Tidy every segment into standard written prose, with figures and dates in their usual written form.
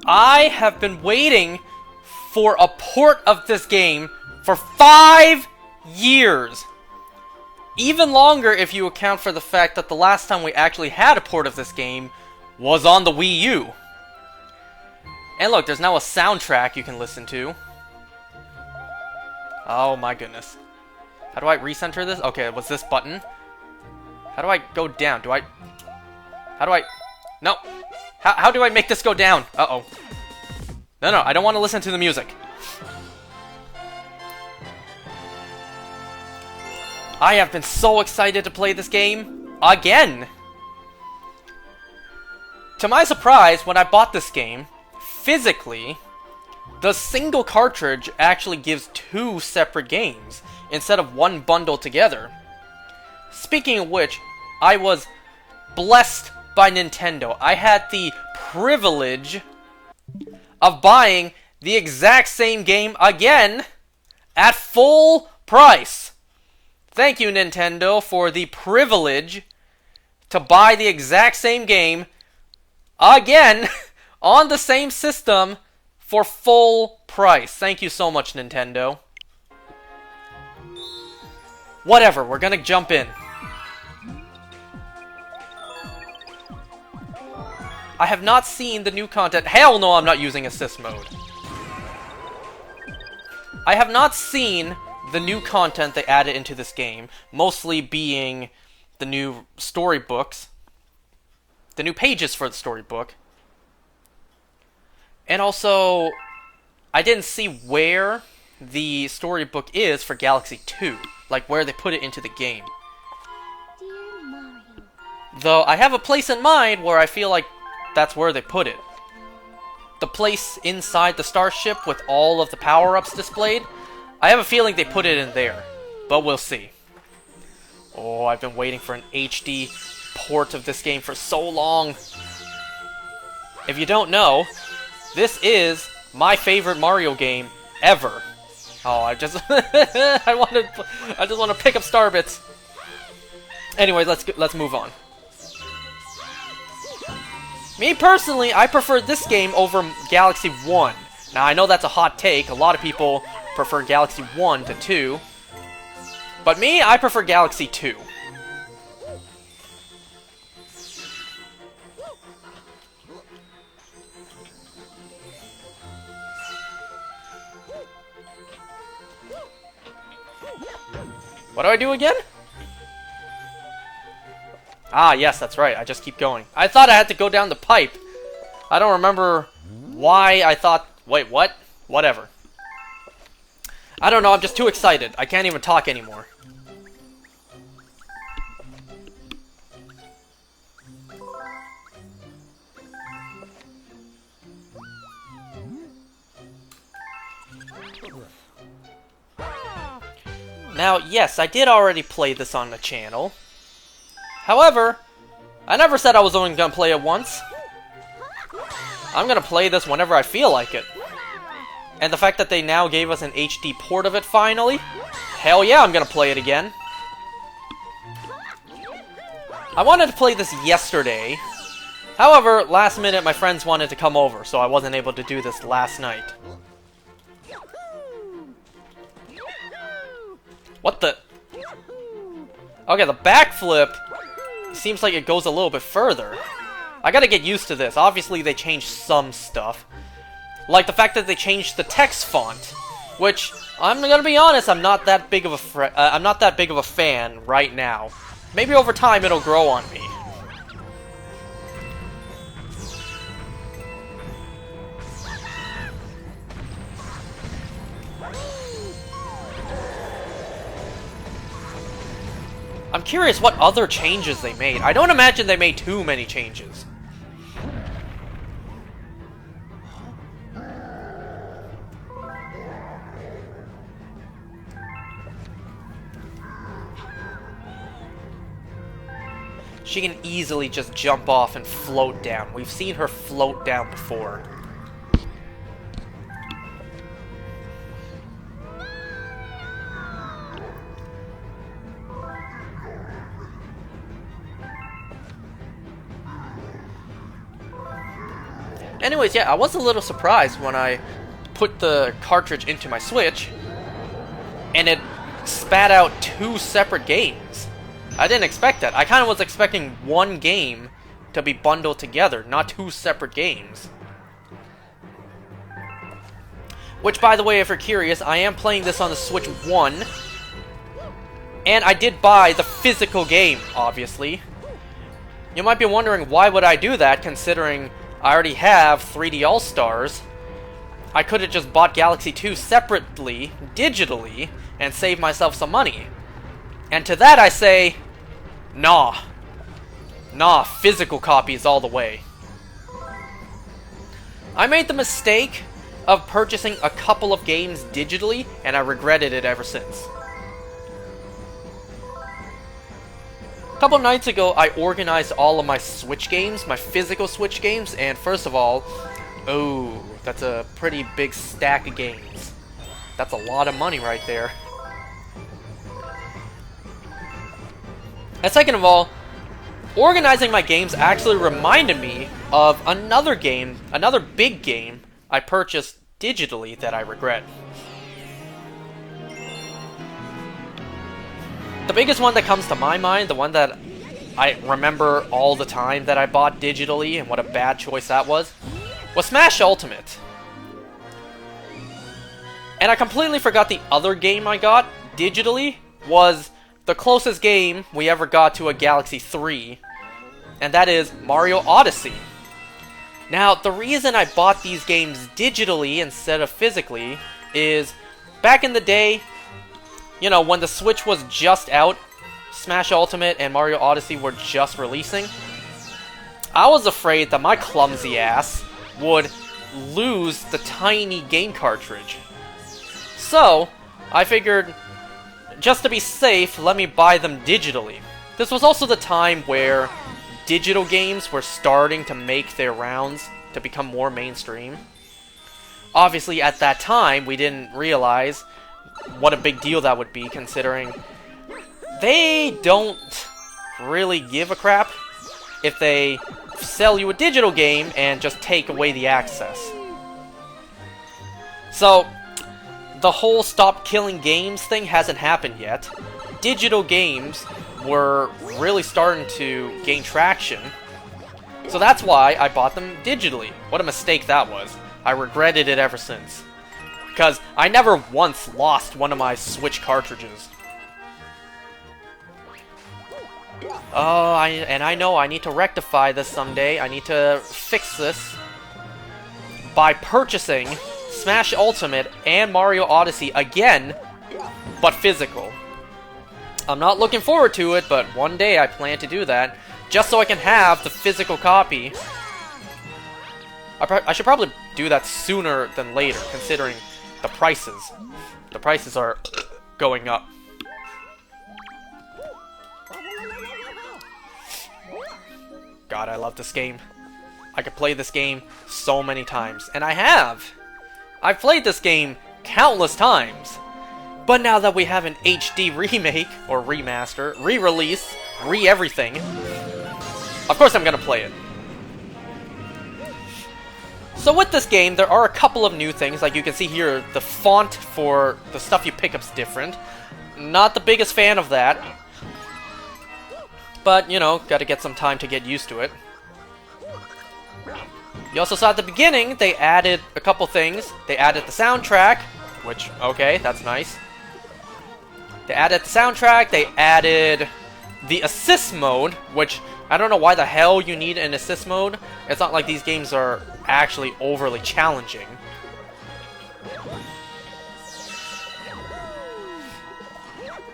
I have been waiting for a port of this game for 5 years. Even longer if you account for the fact that the last time we actually had a port of this game was on the Wii U. And look, there's now a soundtrack you can listen to. Oh my goodness. How do I recenter this? Okay, what's this button? How do I go down? How do I... No! How do I make this go down? Uh-oh. No, I don't want to listen to the music. I have been so excited to play this game again! To my surprise, when I bought this game, physically, the single cartridge actually gives 2 separate games, instead of one bundled together. Speaking of which, I was blessed by Nintendo. I had the privilege of buying the exact same game again at full price. Thank you, Nintendo, for the privilege to buy the exact same game again on the same system for full price. Thank you so much, Nintendo. Whatever, we're gonna jump in. I have not seen the new content. Hell no, I'm not using assist mode. I have not seen the new content they added into this game, mostly being the new storybooks, the new pages for the storybook, and also, I didn't see where the storybook is for Galaxy 2, like where they put it into the game. Dear Mario. Though I have a place in mind where I feel like that's where they put it. The place inside the starship with all of the power-ups displayed, I have a feeling they put it in there, but we'll see. Oh, I've been waiting for an HD port of this game for so long. If you don't know, this is my favorite Mario game ever. Oh, I just I just want to pick up Starbits. Anyway, let's move on. Me personally, I prefer this game over Galaxy 1. Now, I know that's a hot take. A lot of people prefer Galaxy 1 to 2. But me, I prefer Galaxy 2. What do I do again? Ah, yes, that's right. I just keep going. I thought I had to go down the pipe. I don't remember why I thought... Wait, what? Whatever. I don't know, I'm just too excited. I can't even talk anymore. Now, yes, I did already play this on the channel. However, I never said I was only gonna play it once. I'm gonna play this whenever I feel like it. And the fact that they now gave us an HD port of it finally, hell yeah, I'm gonna play it again. I wanted to play this yesterday. However, last minute my friends wanted to come over, so I wasn't able to do this last night. What the? Okay, the backflip seems like it goes a little bit further. I gotta get used to this. Obviously, they changed some stuff. Like the fact that they changed the text font. Which, I'm gonna be honest, I'm not that big of a fan right now. Maybe over time it'll grow on me. I'm curious what other changes they made. I don't imagine they made too many changes. She can easily just jump off and float down. We've seen her float down before. Anyways, yeah, I was a little surprised when I put the cartridge into my Switch, and it spat out 2 separate games. I didn't expect that. I kind of was expecting one game to be bundled together, not 2 separate games. Which, by the way, if you're curious, I am playing this on the Switch 1, and I did buy the physical game, obviously. You might be wondering, why would I do that, considering I already have 3D All-Stars? I could have just bought Galaxy 2 separately, digitally, and saved myself some money. And to that I say, nah. Nah, physical copies all the way. I made the mistake of purchasing a couple of games digitally, and I regretted it ever since. A couple nights ago, I organized all of my Switch games, my physical Switch games, and first of all, oh, that's a pretty big stack of games. That's a lot of money right there. And second of all, organizing my games actually reminded me of another game, another big game I purchased digitally that I regret. The biggest one that comes to my mind, the one that I remember all the time that I bought digitally and what a bad choice that was Smash Ultimate. And I completely forgot the other game I got digitally was the closest game we ever got to a Galaxy 3, and that is Mario Odyssey. Now, the reason I bought these games digitally instead of physically is, back in the day, you know, when the Switch was just out, Smash Ultimate and Mario Odyssey were just releasing, I was afraid that my clumsy ass would lose the tiny game cartridge. So, I figured, just to be safe, let me buy them digitally. This was also the time where digital games were starting to make their rounds to become more mainstream. Obviously, at that time, we didn't realize what a big deal that would be, considering they don't really give a crap if they sell you a digital game and just take away the access. So, the whole stop killing games thing hasn't happened yet. Digital games were really starting to gain traction, so that's why I bought them digitally. What a mistake that was. I regretted it ever since, because I never once lost one of my Switch cartridges. Oh, I know I need to rectify this someday. I need to fix this by purchasing Smash Ultimate and Mario Odyssey again, but physical. I'm not looking forward to it, but one day I plan to do that, just so I can have the physical copy. I should probably do that sooner than later, considering the prices. The prices are going up. God, I love this game. I could play this game so many times, and I have! I've played this game countless times. But now that we have an HD remake, or remaster, re-release, re-everything, of course I'm gonna play it. So with this game, there are a couple of new things. Like you can see here, the font for the stuff you pick up is different. Not the biggest fan of that. But, you know, gotta get some time to get used to it. You also saw at the beginning, they added a couple things. They added the soundtrack, which, okay, that's nice. They added the soundtrack, they added the assist mode, which I don't know why the hell you need an assist mode. It's not like these games are actually overly challenging.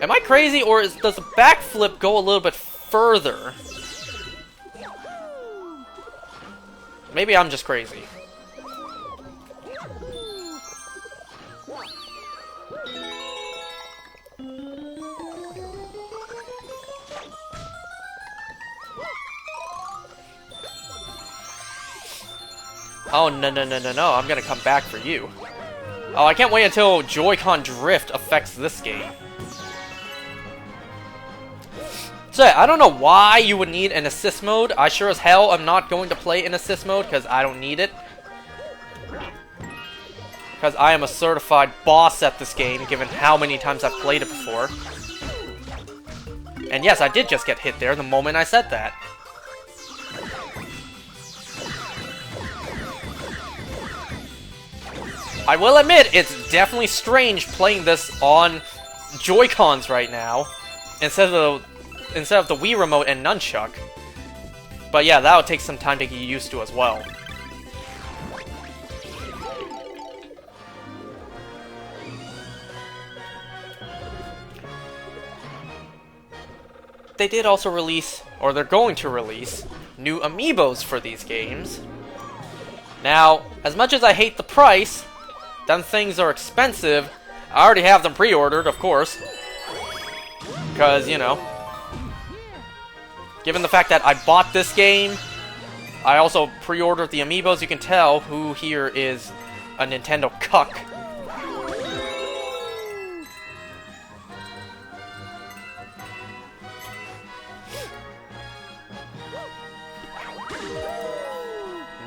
Am I crazy, or does the backflip go a little bit further? Maybe I'm just crazy. Oh, no, no, no, no, no. I'm gonna come back for you. Oh, I can't wait until Joy-Con drift affects this game. So, I don't know why you would need an assist mode. I sure as hell am not going to play in assist mode, because I don't need it. because I am a certified boss at this game, given how many times I've played it before. And yes, I did just get hit there the moment I said that. I will admit, it's definitely strange playing this on Joy-Cons right now, instead of the Wii Remote and Nunchuck. But yeah, that'll take some time to get used to as well. They did also release, or they're going to release, new amiibos for these games. Now, as much as I hate the price, them things are expensive. I already have them pre-ordered, of course. Because, you know, given the fact that I bought this game, I also pre-ordered the amiibos. You can tell who here is a Nintendo cuck.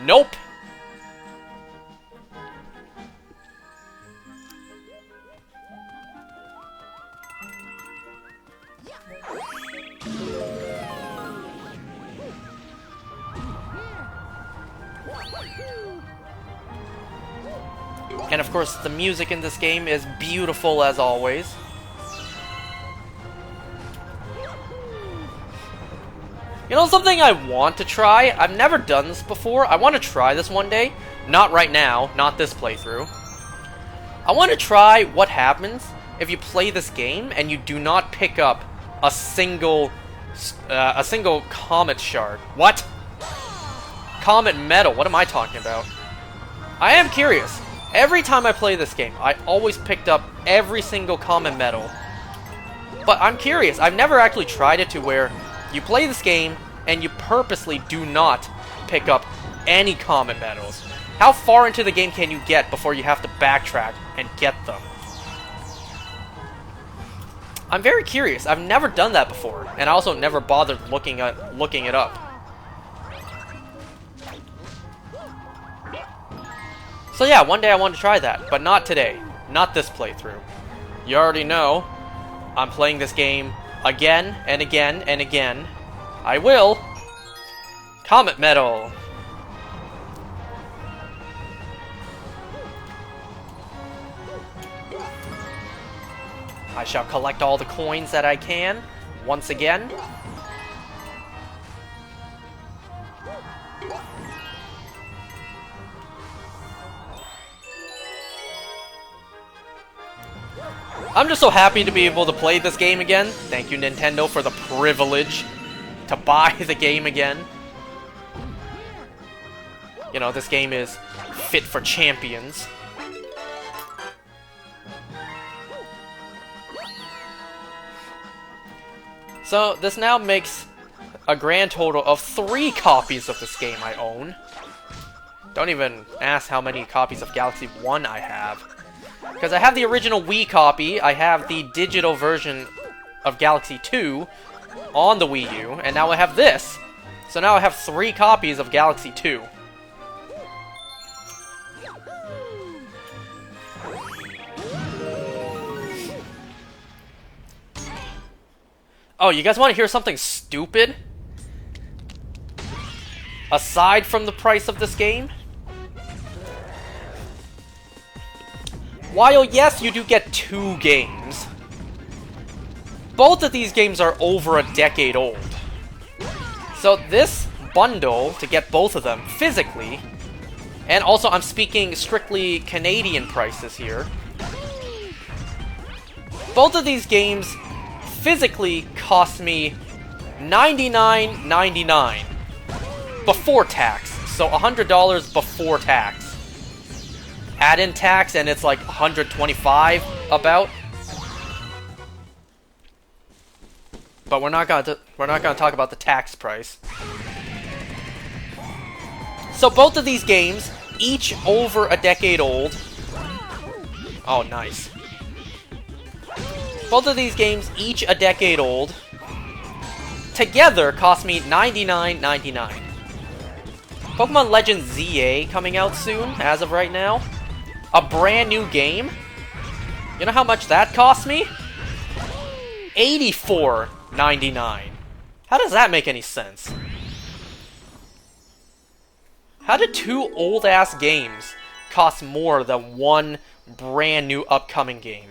Nope. And of course, the music in this game is beautiful as always. You know something I want to try? I've never done this before. I want to try this one day. Not right now, not this playthrough. I want to try what happens if you play this game and you do not pick up a single comet shard. What? Comet medal, what am I talking about? I am curious. Every time I play this game, I always picked up every single comet medal. But I'm curious, I've never actually tried it to where you play this game and you purposely do not pick up any comet medals. How far into the game can you get before you have to backtrack and get them? I'm very curious. I've never done that before, and I also never bothered looking it up. So yeah, one day I want to try that, but not today. Not this playthrough. You already know, I'm playing this game again and again and again. I will. Comet medal. I shall collect all the coins that I can, once again. I'm just so happy to be able to play this game again. Thank you, Nintendo, for the privilege to buy the game again. You know, this game is fit for champions. So, this now makes a grand total of 3 copies of this game I own. Don't even ask how many copies of Galaxy 1 I have. Because I have the original Wii copy, I have the digital version of Galaxy 2 on the Wii U, and now I have this. So now I have 3 copies of Galaxy 2. Oh, you guys want to hear something stupid? Aside from the price of this game? While yes, you do get 2 games, both of these games are over a decade old. So this bundle, to get both of them physically, and also I'm speaking strictly Canadian prices here, both of these games physically cost me $99.99 before tax, so $100 before tax. Add in tax and it's like $125 about. But we're not gonna talk about the tax price. So both of these games, each over a decade old. Oh, nice. Both of these games, each a decade old, together cost me $99.99. Pokemon Legends ZA coming out soon, as of right now. A brand new game? You know how much that cost me? $84.99. How does that make any sense? How did two old-ass games cost more than one brand new upcoming game?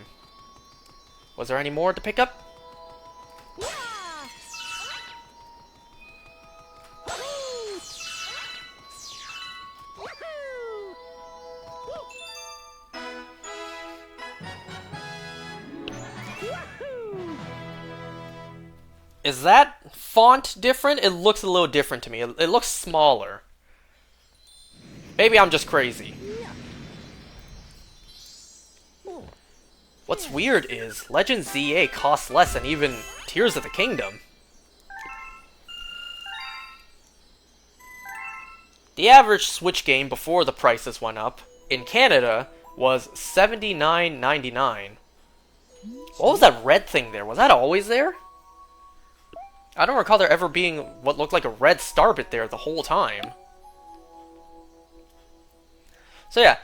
Was there any more to pick up? Is that font different? It looks a little different to me. It looks smaller. Maybe I'm just crazy. What's weird is Legend ZA costs less than even Tears of the Kingdom. The average Switch game before the prices went up in Canada was $79.99. What was that red thing there? Was that always there? I don't recall there ever being what looked like a red starbit there the whole time. So yeah,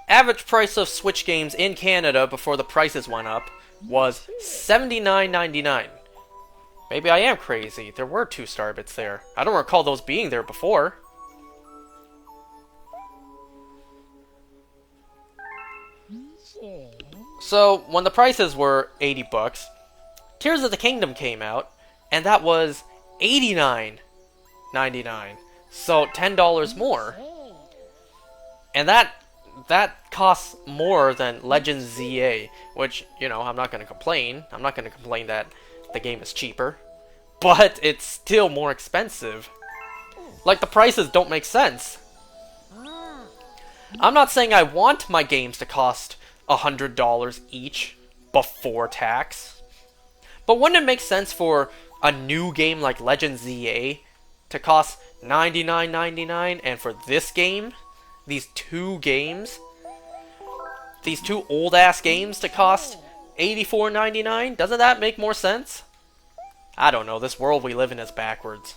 average price of Switch games in Canada before the prices went up was $79.99. Maybe I am crazy. There were 2 starbits there. I don't recall those being there before. So, when the prices were $80, Tears of the Kingdom came out, and that was $89.99. So, $10 more. And that costs more than Legend ZA, which, you know, I'm not going to complain. I'm not going to complain that the game is cheaper. But it's still more expensive. Like, the prices don't make sense. I'm not saying I want my games to cost $100 each before tax. But wouldn't it make sense for a new game like Legend ZA to cost $99.99, and for this game, these 2 games, these 2 old-ass games to cost $84.99? Doesn't that make more sense? I don't know, this world we live in is backwards.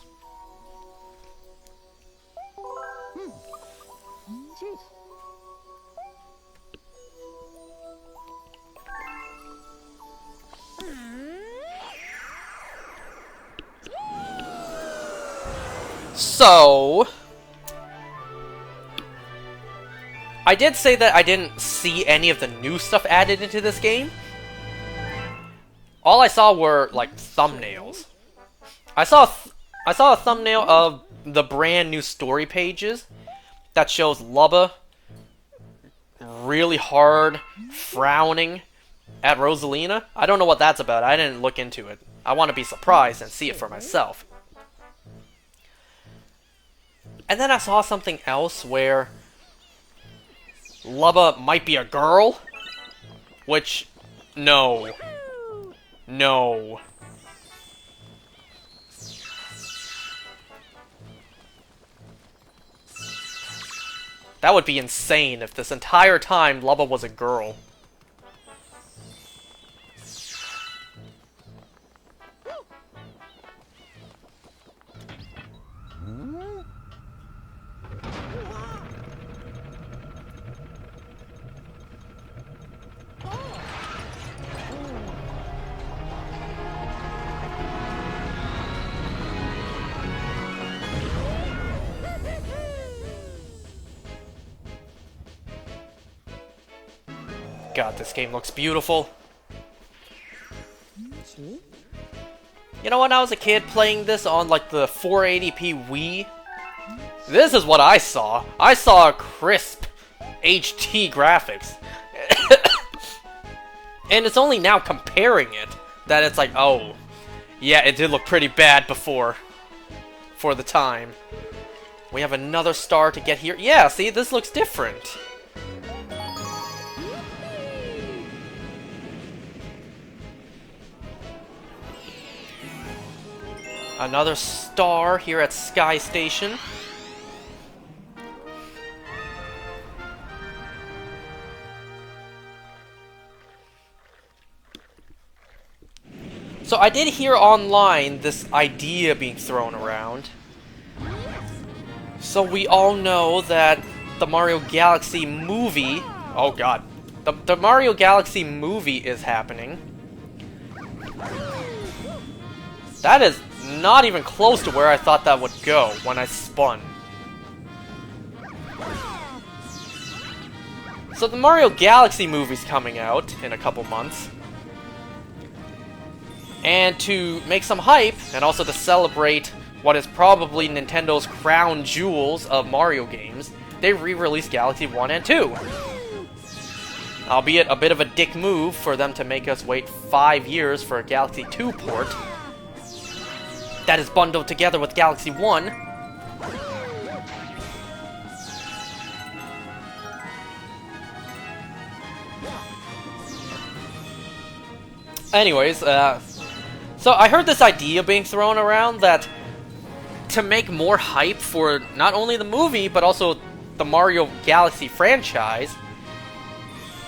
So, I did say that I didn't see any of the new stuff added into this game. All I saw were, like, thumbnails. I saw a thumbnail of the brand new story pages that shows Lubba really hard frowning at Rosalina. I don't know what that's about. I didn't look into it. I want to be surprised and see it for myself. And then I saw something else where Lubba might be a girl, which, no. No. That would be insane if this entire time Lubba was a girl. God, this game looks beautiful. You know, when I was a kid playing this on, like, the 480p Wii, this is what I saw. I saw crisp HD graphics. And it's only now comparing it that it's like, oh, yeah, it did look pretty bad before. For the time. We have another star to get here. Yeah, see, this looks different. Another star here at Sky Station. So I did hear online this idea being thrown around. So we all know that the Mario Galaxy movie, Oh god. The Mario Galaxy movie is happening. That is not even close to where I thought that would go when I spun. So the Mario Galaxy movie's coming out in a couple months. And to make some hype, and also to celebrate what is probably Nintendo's crown jewels of Mario games, they re-released Galaxy 1 and 2. Albeit a bit of a dick move for them to make us wait 5 years for a Galaxy 2 port that is bundled together with Galaxy 1. Anyways, so I heard this idea being thrown around that to make more hype for not only the movie, but also the Mario Galaxy franchise,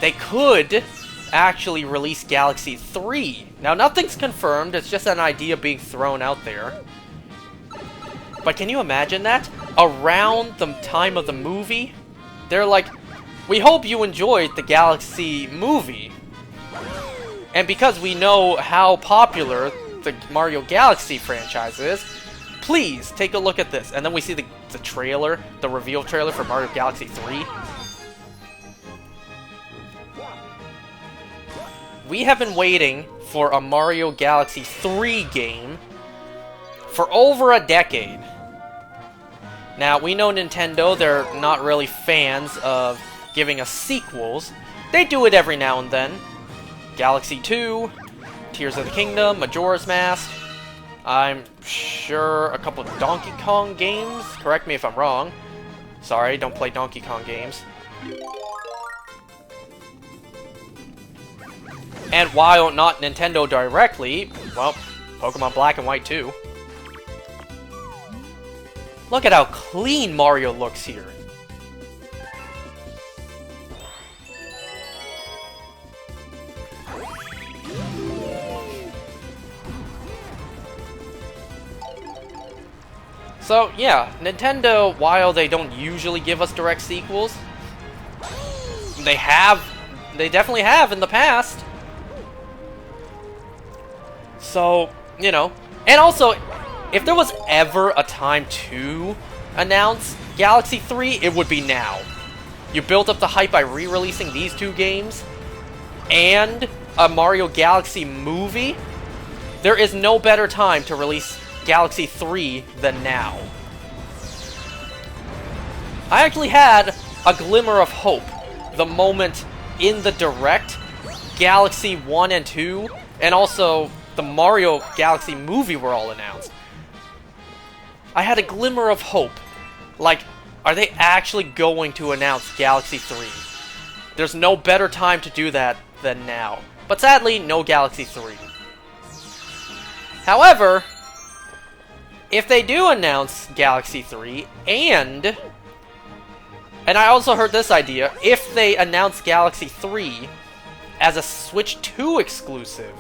they could actually release Galaxy 3. Now, nothing's confirmed, it's just an idea being thrown out there. But can you imagine that? Around the time of the movie, they're like, we hope you enjoyed the Galaxy movie. And because we know how popular the Mario Galaxy franchise is, please take a look at this. And then we see the trailer, the reveal trailer for Mario Galaxy 3. We have been waiting for a Mario Galaxy 3 game for over a decade. Now, we know Nintendo, they're not really fans of giving us sequels. They do it every now and then. Galaxy 2, Tears of the Kingdom, Majora's Mask. I'm sure a couple of Donkey Kong games. Correct me if I'm wrong. Sorry, don't play Donkey Kong games. And while not Nintendo directly, well, Pokemon Black and White too. Look at how clean Mario looks here. So, yeah, Nintendo, while they don't usually give us direct sequels, they definitely have in the past. So, you know, and also, if there was ever a time to announce Galaxy 3, it would be now. You built up the hype by re-releasing these two games, and a Mario Galaxy movie. There is no better time to release Galaxy 3 than now. I actually had a glimmer of hope the moment in the Direct, Galaxy 1 and 2, and also the Mario Galaxy movie were all announced. I had a glimmer of hope. Like, are they actually going to announce Galaxy 3? There's no better time to do that than now. But sadly, no Galaxy 3. However, if they do announce Galaxy 3, and I also heard this idea, if they announce Galaxy 3 as a Switch 2 exclusive,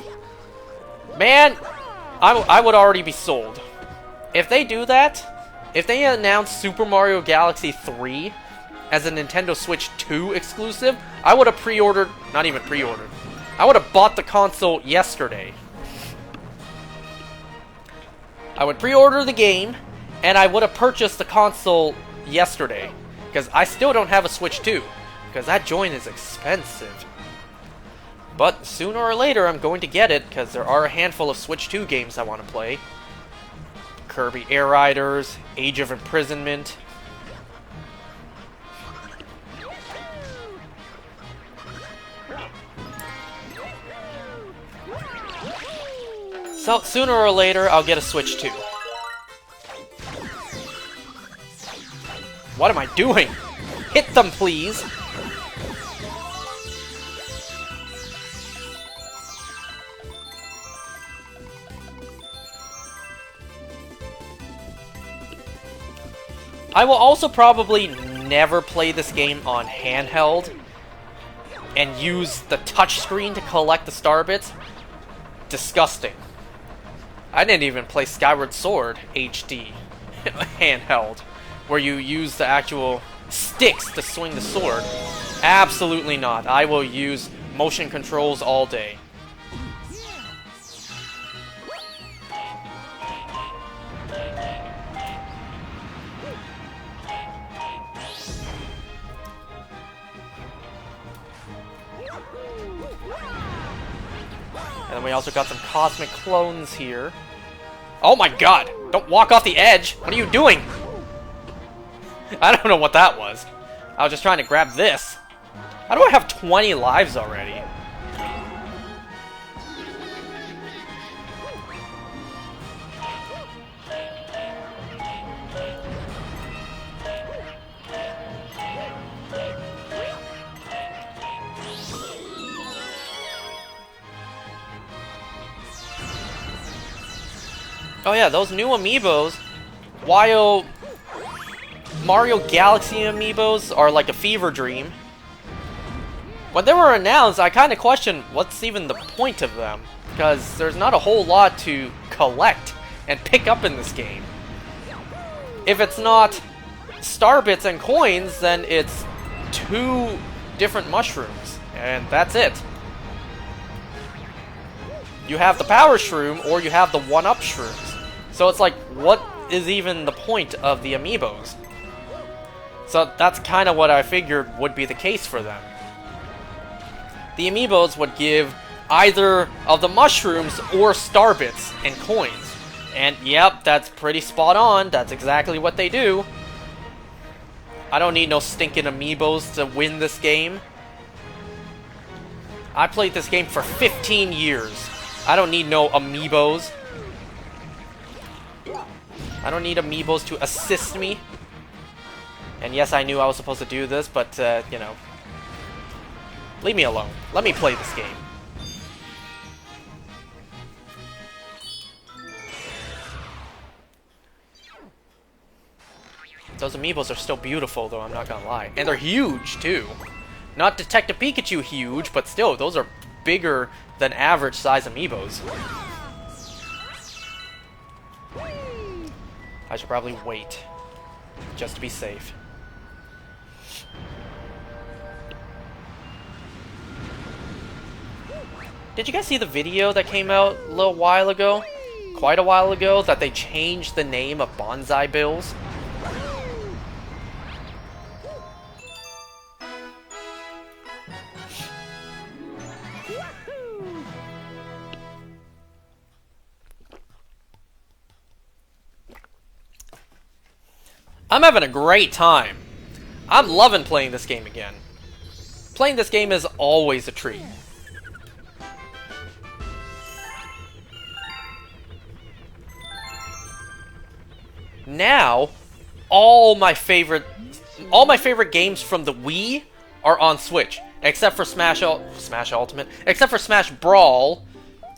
man, I would already be sold. If they do that, if they announce Super Mario Galaxy 3 as a Nintendo Switch 2 exclusive, I would have pre-ordered, not even pre-ordered, I would have bought the console yesterday. I would pre-order the game, and I would have purchased the console yesterday. Because I still don't have a Switch 2. Because that joint is expensive. But sooner or later, I'm going to get it, because there are a handful of Switch 2 games I want to play. Kirby Air Riders, Age of Imprisonment. So, sooner or later, I'll get a Switch 2. What am I doing? Hit them, please! I will also probably never play this game on handheld and use the touchscreen to collect the star bits. Disgusting. I didn't even play Skyward Sword HD handheld, where you use the actual sticks to swing the sword. Absolutely not. I will use motion controls all day. And then we also got some cosmic clones here. Oh my god! Don't walk off the edge! What are you doing? I don't know what that was. I was just trying to grab this. How do I have 20 lives already? Oh yeah, those new amiibos, while Mario Galaxy amiibos are like a fever dream, when they were announced, I kind of questioned what's even the point of them, because there's not a whole lot to collect and pick up in this game. If it's not star bits and coins, then it's 2 different mushrooms, and that's it. You have the power shroom, or you have the 1-up shrooms. So it's like, what is even the point of the amiibos? So that's kind of what I figured would be the case for them. The amiibos would give either of the mushrooms or star bits and coins. And yep, that's pretty spot on. That's exactly what they do. I don't need no stinking amiibos to win this game. I played this game for 15 years. I don't need no amiibos. I don't need amiibos to assist me. And yes, I knew I was supposed to do this, but, you know. Leave me alone. Let me play this game. Those amiibos are still beautiful, though, I'm not gonna lie. And they're huge, too. Not Detective Pikachu huge, but still, those are bigger than average size amiibos. I should probably wait, just to be safe. Did you guys see the video that came out a little while ago? Quite a while ago, that they changed the name of Bonsai Bills? I'm having a great time. I'm loving playing this game again. Playing this game is always a treat. Now, all my favorite games from the Wii are on Switch, except for Smash Ultimate, except for Smash Brawl,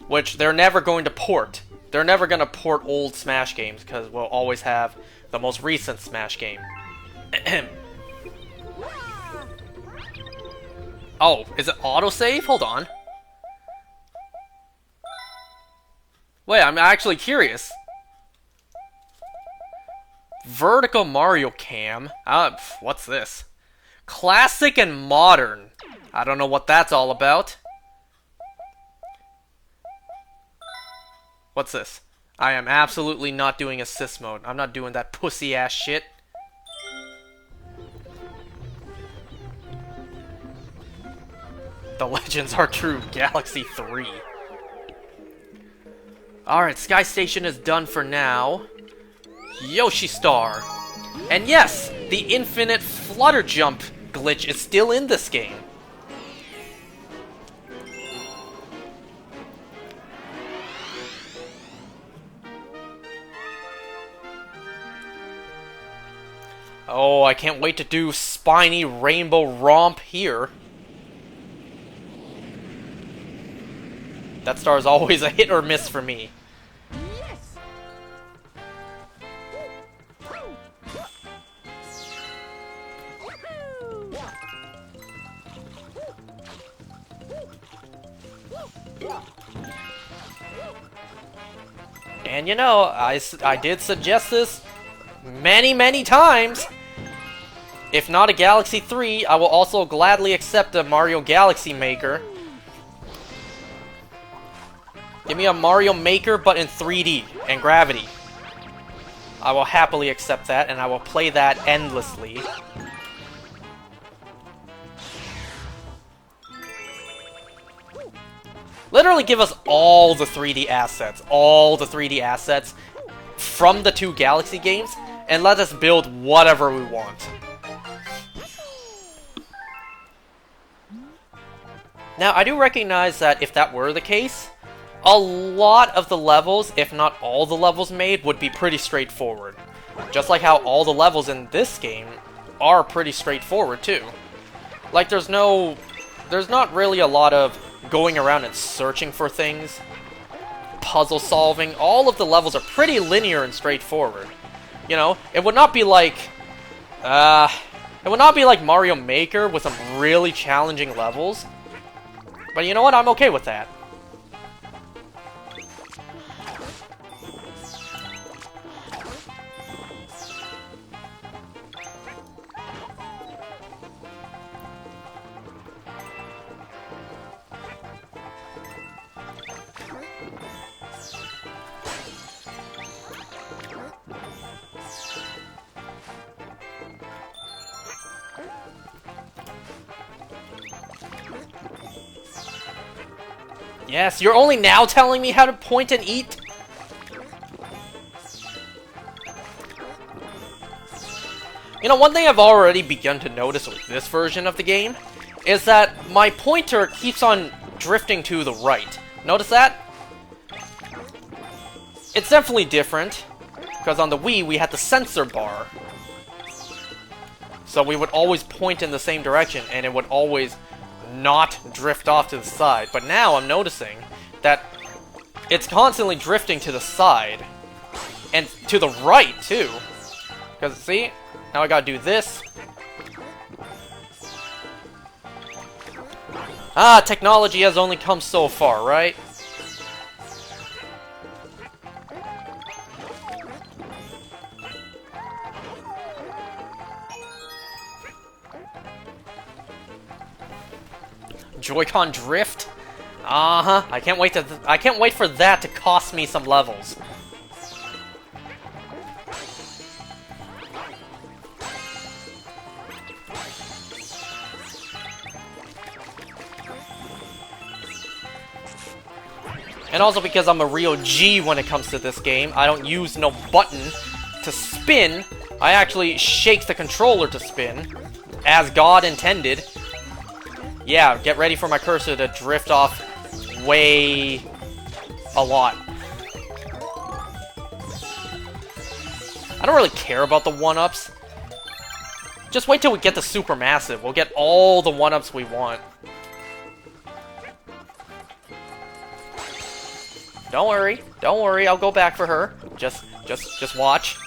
which they're never going to port. They're never going to port old Smash games, because we'll always have the most recent Smash game. Oh, is it autosave? Hold on. Wait, I'm actually curious. Vertical Mario Cam? What's this? Classic and Modern. I don't know what that's all about. What's this? I am absolutely not doing assist mode. I'm not doing that pussy-ass shit. The legends are true. Galaxy 3. Alright, Sky Station is done for now. Yoshi Star. And yes, the infinite flutter jump glitch is still in this game. Oh, I can't wait to do Spiny Rainbow Romp here. That star is always a hit or miss for me. Yes. And you know, I did suggest this many times. If not a Galaxy 3, I will also gladly accept a Mario Galaxy Maker. Give me a Mario Maker, but in 3D and gravity. I will happily accept that, and I will play that endlessly. Literally give us all the 3D assets. All the 3D assets from the 2 Galaxy games, and let us build whatever we want. Now, I do recognize that if that were the case, a lot of the levels, if not all the levels made, would be pretty straightforward. Just like how all the levels in this game are pretty straightforward, too. Like, there's not really a lot of going around and searching for things, puzzle solving. All of the levels are pretty linear and straightforward. You know, it would not be like Mario Maker with some really challenging levels. But you know what? I'm okay with that. Yes, you're only now telling me how to point and eat? You know, one thing I've already begun to notice with this version of the game is that my pointer keeps on drifting to the right. Notice that? It's definitely different, because on the Wii we had the sensor bar. So we would always point in the same direction, and it would always not drift off to the side. But now I'm noticing that it's constantly drifting to the side. And to the right, too. Because, see? Now I gotta do this. Ah, technology has only come so far, right? Joy-Con drift? Uh-huh. I can't wait for that to cost me some levels. And also because I'm a real G when it comes to this game, I don't use no button to spin. I actually shake the controller to spin, as God intended. Yeah, get ready for my cursor to drift off way a lot. I don't really care about the 1-ups. Just wait till we get the Supermassive. We'll get all the 1-ups we want. Don't worry, I'll go back for her. Just watch.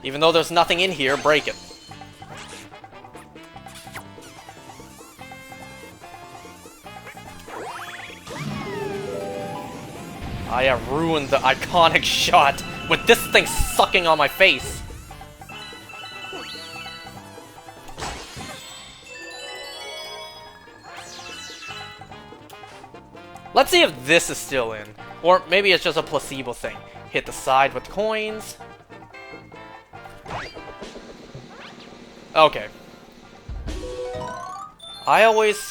Even though there's nothing in here, break it. I have ruined the iconic shot with this thing sucking on my face. Let's see if this is still in. Or maybe it's just a placebo thing. Hit the side with coins. Okay. I always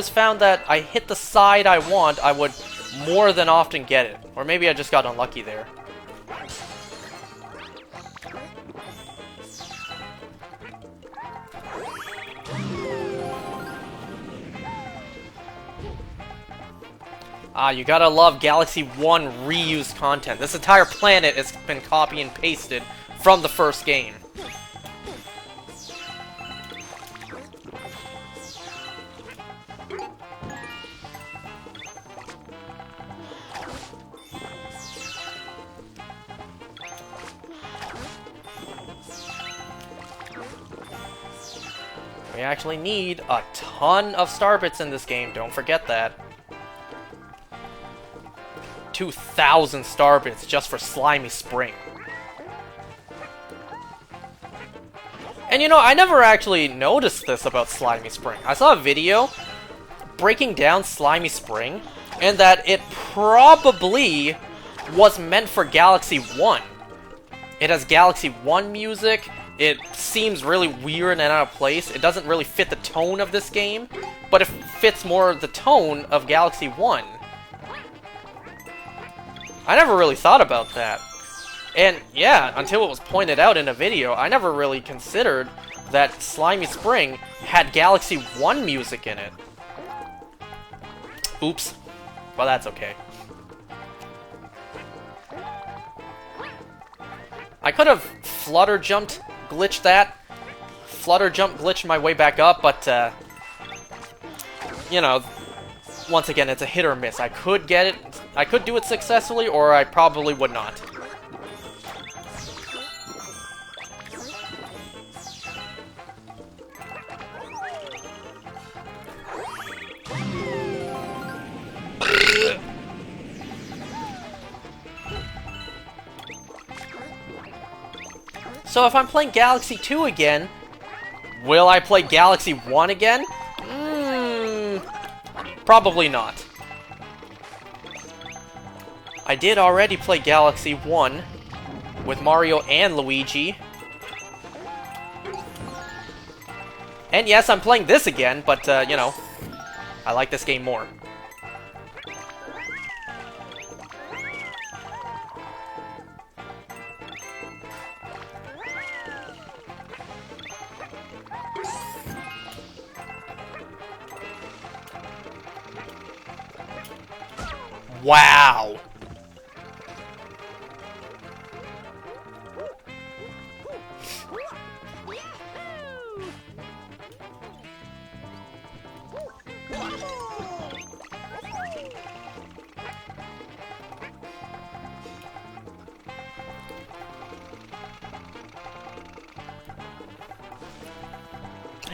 found that I hit the side I want, I would more than often get it. Or maybe I just got unlucky there. Ah, you gotta love Galaxy 1 reused content. This entire planet has been copy and pasted from the first game. We actually need a ton of star bits in this game, don't forget that. 2,000 star bits just for Slimy Spring. And you know, I never actually noticed this about Slimy Spring. I saw a video breaking down Slimy Spring, and that it probably was meant for Galaxy 1. It has Galaxy 1 music. It seems really weird and out of place. It doesn't really fit the tone of this game, but it fits more the tone of Galaxy 1. I never really thought about that. And yeah, until it was pointed out in a video, I never really considered that Slimy Spring had Galaxy 1 music in it. Oops. Well, that's okay. I could have flutter jumped, glitched that. Flutter jump glitched my way back up, but, you know, once again, it's a hit or miss. I could get it, I could do it successfully, or I probably would not. So if I'm playing Galaxy 2 again, will I play Galaxy 1 again? Probably not. I did already play Galaxy 1 with Mario and Luigi. And yes, I'm playing this again, but, you know, I like this game more. Wow!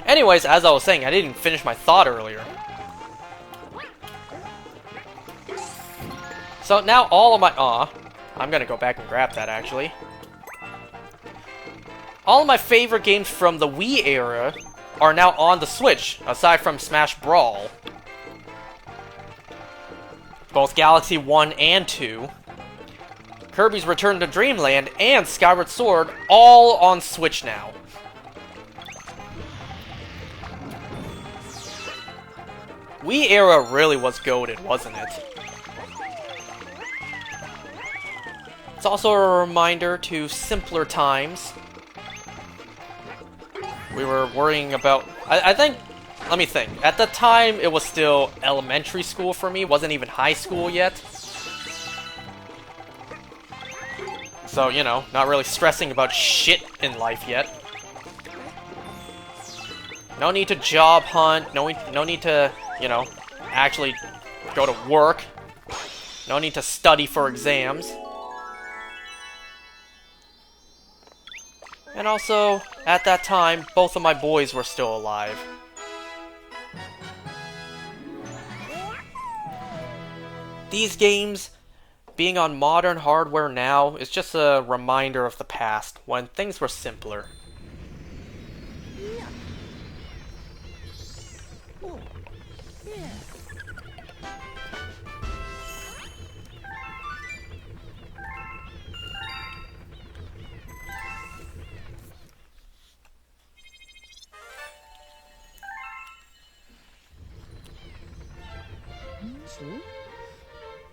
Anyways, as I was saying, I didn't finish my thought earlier. So now all of my... I'm gonna go back and grab that, actually. All of my favorite games from the Wii era are now on the Switch, aside from Smash Brawl. Both Galaxy 1 and 2. Kirby's Return to Dreamland and Skyward Sword, all on Switch now. Wii era really was goated, wasn't it? It's also a reminder to simpler times. We were worrying about... I think... Let me think. At the time, it was still elementary school for me. It wasn't even high school yet. So, you know, not really stressing about shit in life yet. No need to job hunt. No need to, you know, actually go to work. No need to study for exams. And also, at that time, both of my boys were still alive. These games, being on modern hardware now, is just a reminder of the past, when things were simpler.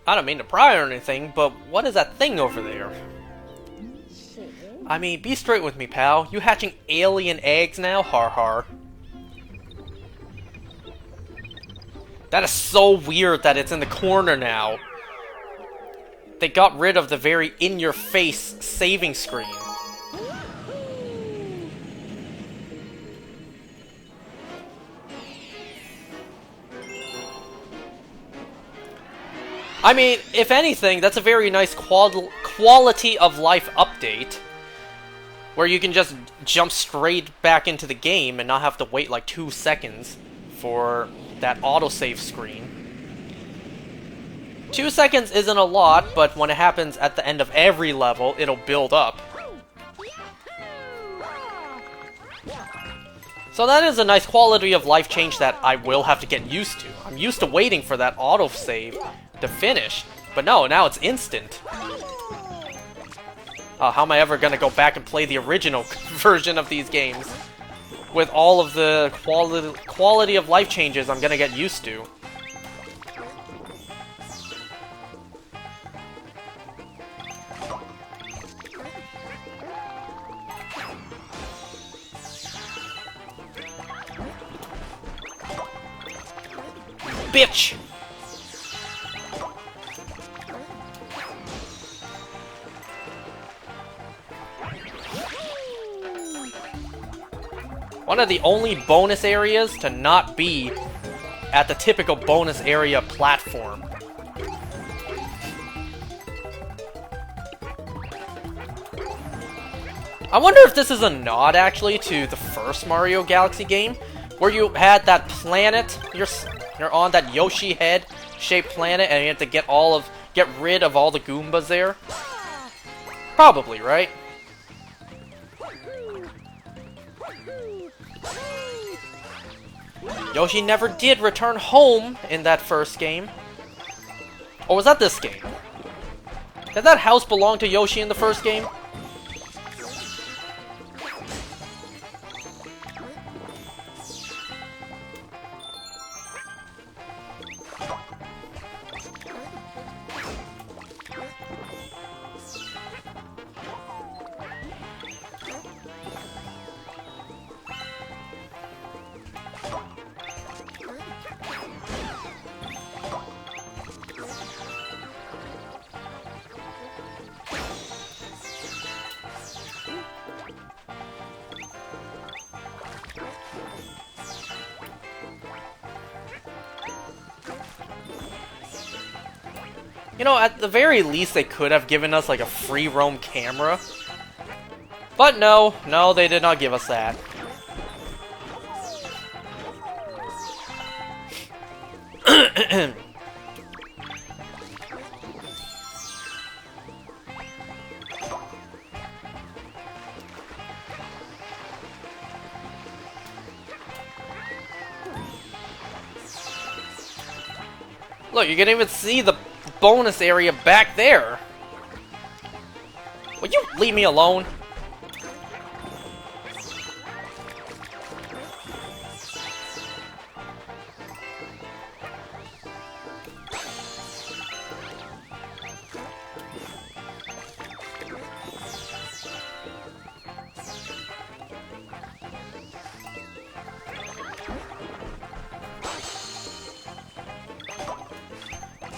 I don't mean to pry or anything, but what is that thing over there? I mean, be straight with me, pal. You hatching alien eggs now? Har har. That is so weird that it's in the corner now. They got rid of the very in-your-face saving screen. I mean, if anything, that's a very nice quality of life update. where you can just jump straight back into the game and not have to wait like 2 seconds for that autosave screen. 2 seconds isn't a lot, but when it happens at the end of every level, it'll build up. So that is a nice quality of life change that I will have to get used to. I'm used to waiting for that autosave to finish, but no, now it's instant. How am I ever gonna go back and play the original version of these games? With all of the quality of life changes I'm gonna get used to. Bitch! One of the only bonus areas to not be at the typical bonus area platform. I wonder if this is a nod, actually, to the first Mario Galaxy game, where you had that planet, you're on that Yoshi head-shaped planet, and you have to get rid of all the Goombas there. Probably, right? Yoshi never did return home in that first game. Or was that this game? Did that house belong to Yoshi in the first game? You know, at the very least, they could have given us, like, a free roam camera. But no, they did not give us that. Look, you can even see the bonus area back there. Will you leave me alone?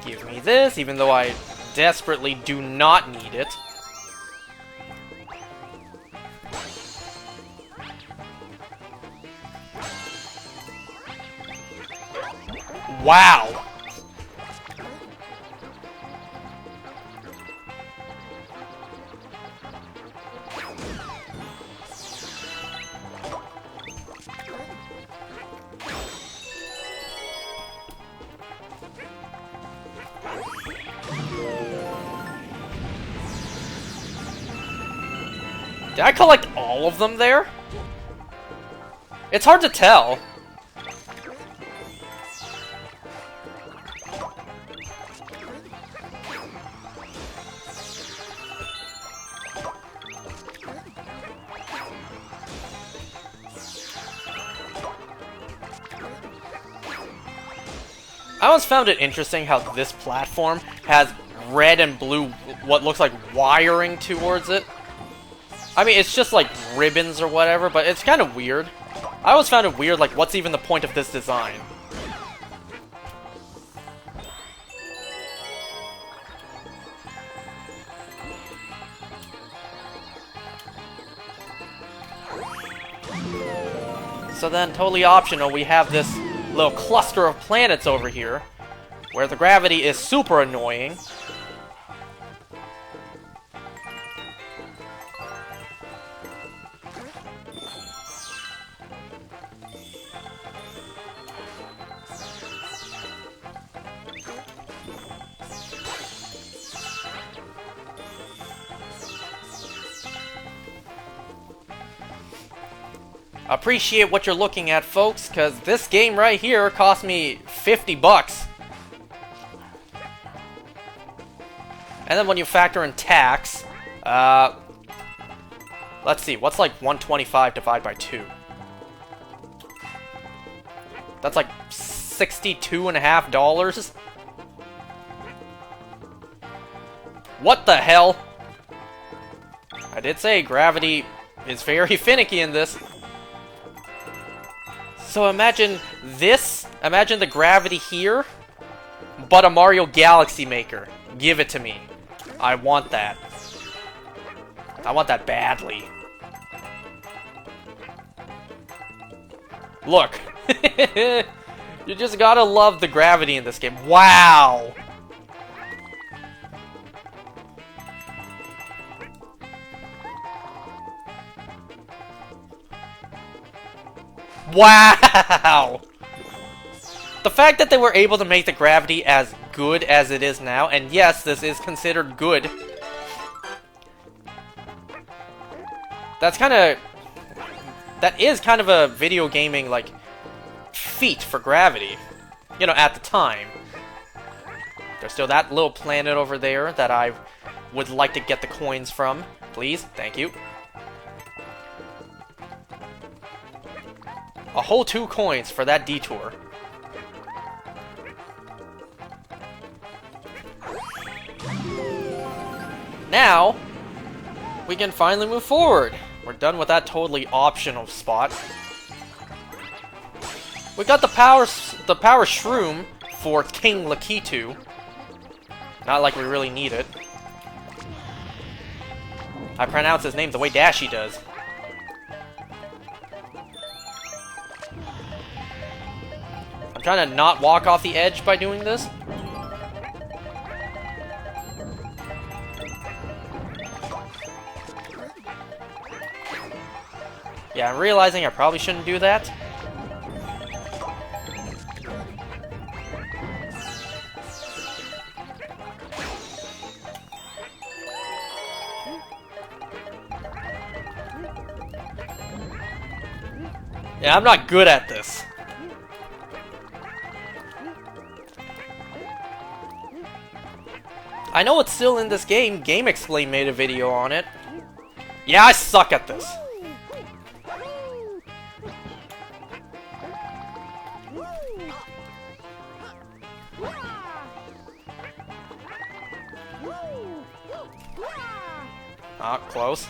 Give me this, even though I desperately do not need it. Wow! Did I collect all of them there? It's hard to tell. I always found it interesting how this platform has red and blue, what looks like wiring towards it. I mean, it's just like ribbons or whatever, but it's kind of weird. I always found it weird, like, what's even the point of this design? So then, totally optional, we have this little cluster of planets over here, where the gravity is super annoying. appreciate what you're looking at, folks, because this game right here cost me 50 bucks. And then when you factor in tax, let's see, what's like 125 divided by 2? That's like $62.50. What the hell? I did say gravity is very finicky in this. So imagine this. Imagine the gravity here, but a Mario Galaxy Maker. Give it to me. I want that. I want that badly. Look. You just gotta love the gravity in this game. Wow! Wow! The fact that they were able to make the gravity as good as it is now, and yes, this is considered good. That is kind of a video gaming, like, feat for gravity. You know, at the time. There's still that little planet over there that I would like to get the coins from. Please, thank you. A whole 2 coins for that detour. Now, we can finally move forward. We're done with that totally optional spot. We got the power shroom for King Lakitu. Not like we really need it. I pronounce his name the way Dashi does. I'm trying to not walk off the edge by doing this. Yeah, I'm realizing I probably shouldn't do that. Yeah, I'm not good at this. I know it's still in this game. GameXplain made a video on it. Yeah, I suck at this. Ah, close.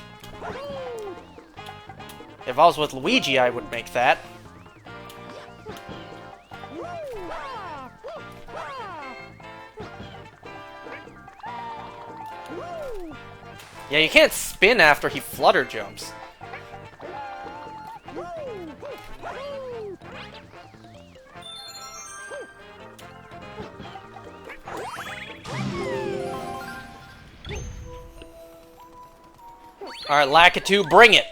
If I was with Luigi, I would make that. Yeah, you can't spin after he flutter jumps. Alright, Lakitu, bring it!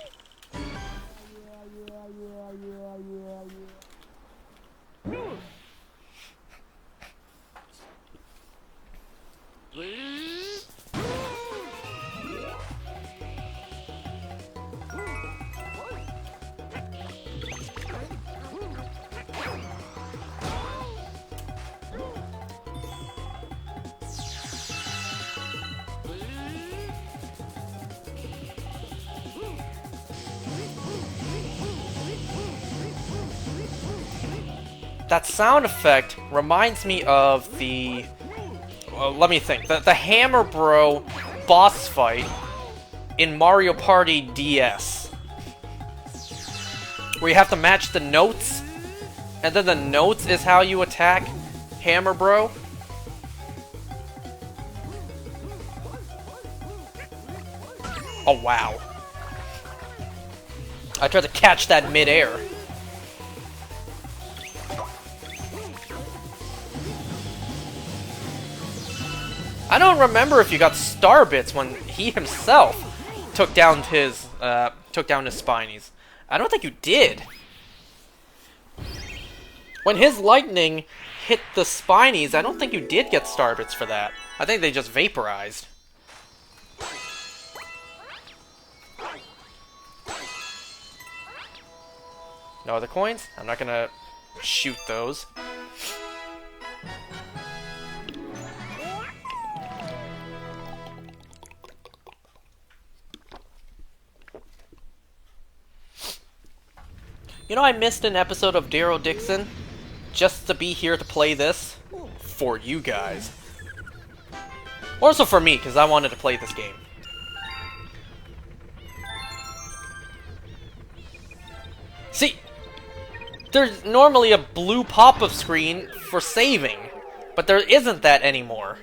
That sound effect reminds me of the... let me think. The Hammer Bro boss fight in Mario Party DS. Where you have to match the notes, and then the notes is how you attack Hammer Bro. Oh, wow. I tried to catch that mid-air. I don't remember if you got star bits when he himself took down his Spinies. I don't think you did. When his lightning hit the Spinies, I don't think you did get star bits for that. I think they just vaporized. No other coins? I'm not gonna shoot those. You know, I missed an episode of Daryl Dixon just to be here to play this for you guys. Also for me, because I wanted to play this game. See, there's normally a blue pop-up screen for saving, but there isn't that anymore.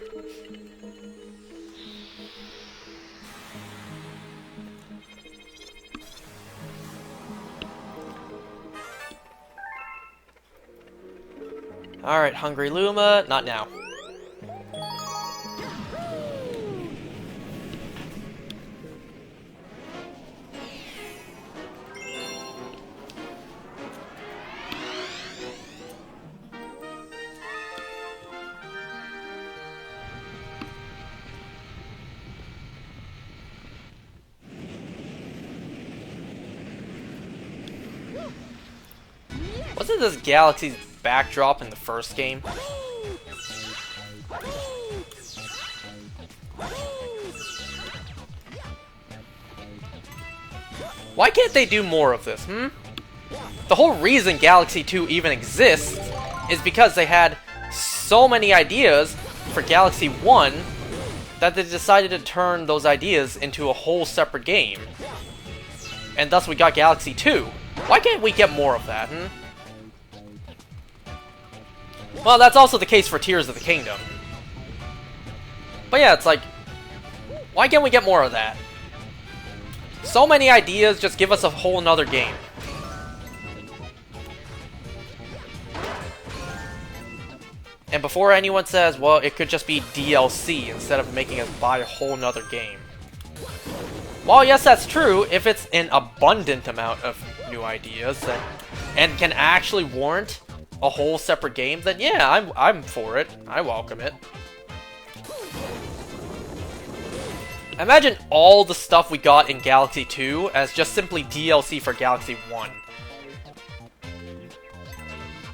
Alright, Hungry Luma, not now. Wasn't this Galaxy's backdrop in the first game? Why can't they do more of this, hmm? The whole reason Galaxy 2 even exists is because they had so many ideas for Galaxy 1 that they decided to turn those ideas into a whole separate game. And thus we got Galaxy 2. Why can't we get more of that, hmm? Well, that's also the case for Tears of the Kingdom. But yeah, it's like, why can't we get more of that? So many ideas, just give us a whole nother game. And before anyone says, well, it could just be DLC instead of making us buy a whole nother game. While yes, that's true, if it's an abundant amount of new ideas and can actually warrant a whole separate game, then yeah, I'm for it. I welcome it. Imagine all the stuff we got in Galaxy 2 as just simply DLC for Galaxy 1.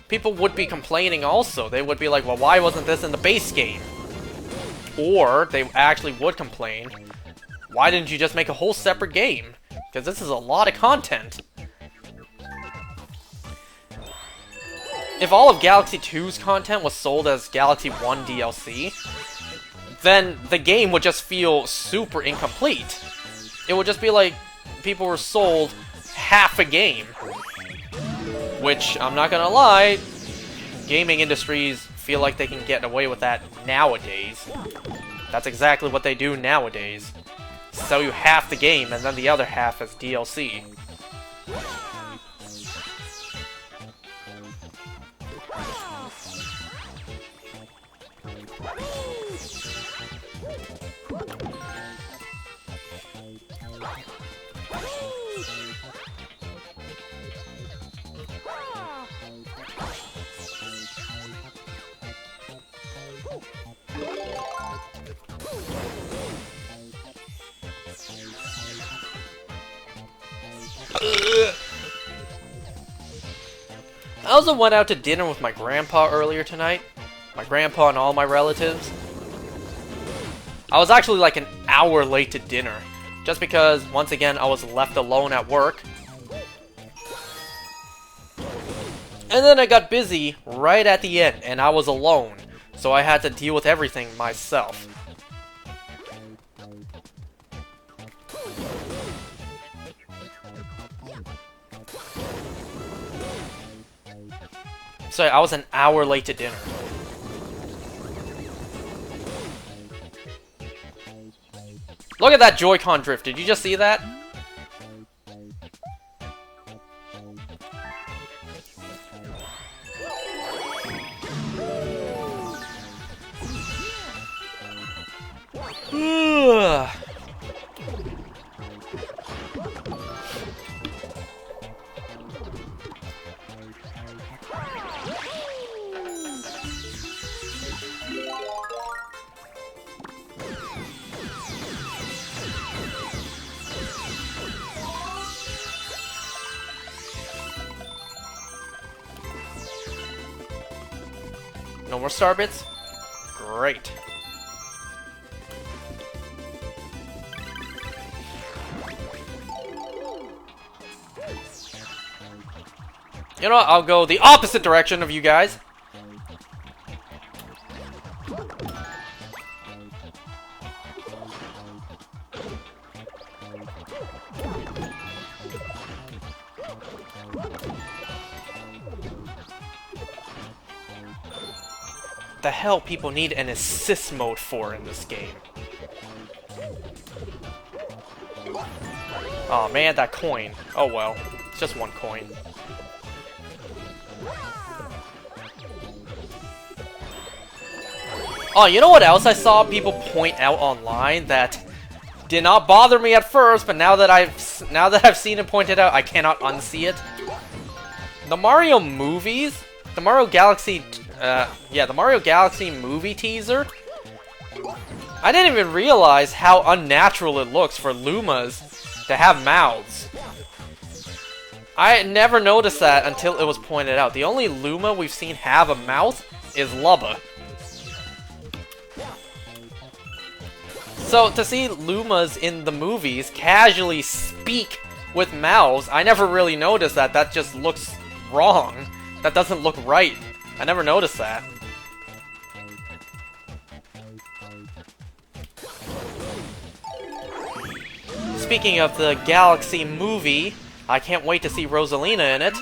People would be complaining also. They would be like, well, why wasn't this in the base game? Or they actually would complain, why didn't you just make a whole separate game? Because this is a lot of content. If all of Galaxy 2's content was sold as Galaxy 1 DLC, then the game would just feel super incomplete. It would just be like people were sold half a game. Which, I'm not gonna lie, gaming industries feel like they can get away with that nowadays. That's exactly what they do nowadays. Sell you half the game and then the other half as DLC. I also went out to dinner with my grandpa earlier tonight. My grandpa and all my relatives. I was actually like an hour late to dinner. Just because, once again, I was left alone at work. And then I got busy right at the end, and I was alone. So I had to deal with everything myself. So I was an hour late to dinner. Look at that Joy-Con drift. Did you just see that? No more star bits? Great. You know what? I'll go the opposite direction of you guys. The hell people need an assist mode for in this game. Oh man, that coin. Oh well, it's just one coin. Oh, you know what else I saw people point out online that did not bother me at first, but now that I've seen it pointed out, I cannot unsee it. The Mario movies, the Mario Galaxy, the Mario Galaxy movie teaser. I didn't even realize how unnatural it looks for Lumas to have mouths. I never noticed that until it was pointed out. The only Luma we've seen have a mouth is Lubba. So, to see Lumas in the movies casually speak with mouths, I never really noticed that. That just looks wrong. That doesn't look right. I never noticed that. Speaking of the Galaxy movie, I can't wait to see Rosalina in it.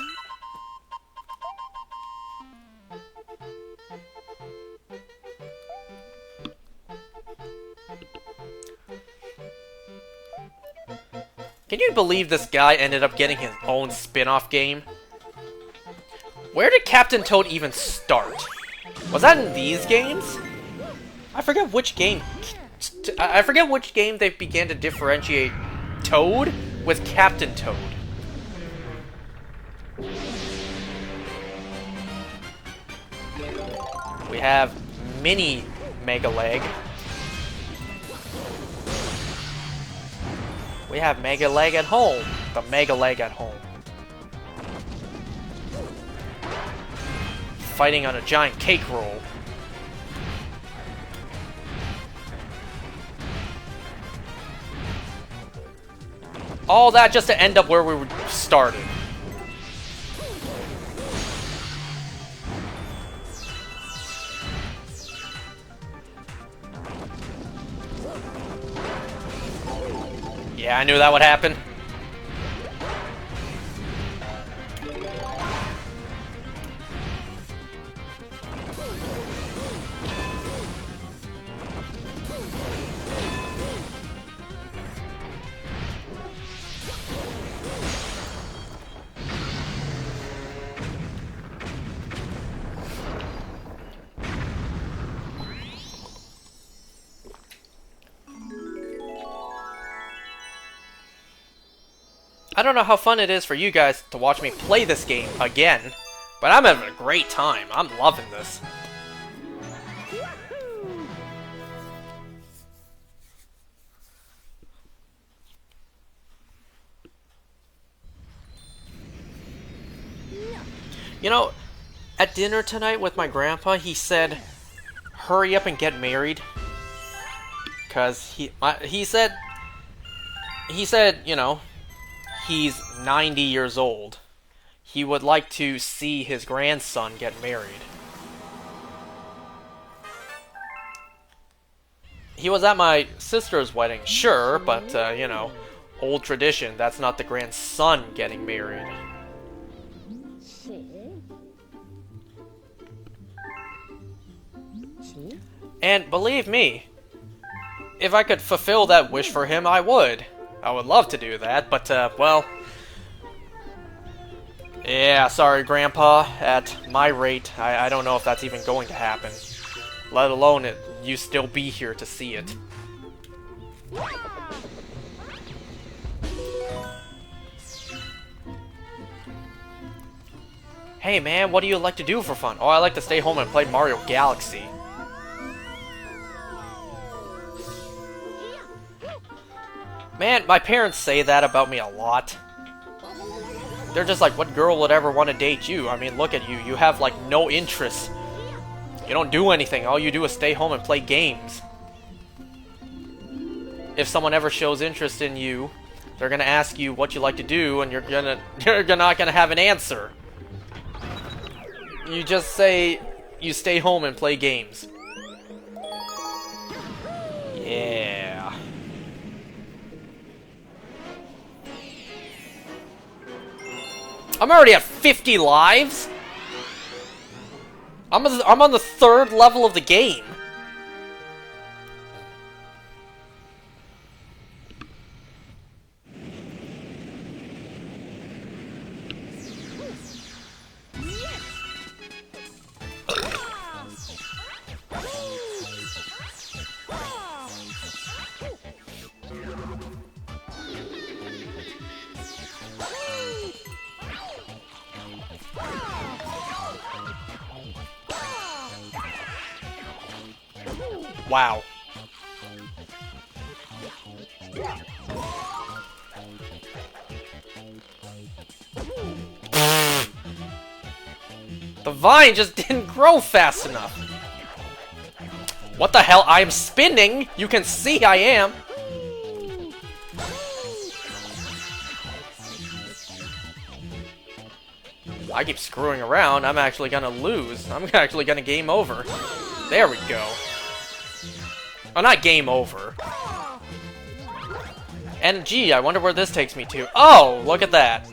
Can you believe this guy ended up getting his own spin-off game? Where did Captain Toad even start? Was that in these games? I forget which game. I forget which game they began to differentiate Toad with Captain Toad. We have Mini Mega Leg. We have Mega Leg at home. The Mega Leg at home. Fighting on a giant cake roll. All that just to end up where we started. Yeah, I knew that would happen. I don't know how fun it is for you guys to watch me play this game again, but I'm having a great time. I'm loving this. You know, at dinner tonight with my grandpa, he said, hurry up and get married. Because he said, you know, he's 90 years old. He would like to see his grandson get married. He was at my sister's wedding, sure, but, you know, old tradition, that's not the grandson getting married. And believe me, if I could fulfill that wish for him, I would. I would love to do that, but, well... Yeah, sorry, Grandpa. At my rate, I don't know if that's even going to happen. Let alone you still be here to see it. Hey man, what do you like to do for fun? Oh, I like to stay home and play Mario Galaxy. Man, my parents say that about me a lot. They're just like, what girl would ever want to date you? I mean, look at you. You have, like, no interest You don't do anything. All you do is stay home and play games. If someone ever shows interest in you, they're gonna ask you what you like to do, and you're not gonna have an answer. You just say you stay home and play games. Yeah. I'm already at 50 lives? I'm on the 3rd level of the game. Wow. The vine just didn't grow fast enough. What the hell? I'm spinning! You can see I am! I keep screwing around. I'm actually gonna lose. I'm actually gonna game over. There we go. Oh, not game over. And gee, I wonder where this takes me to. Oh, look at that.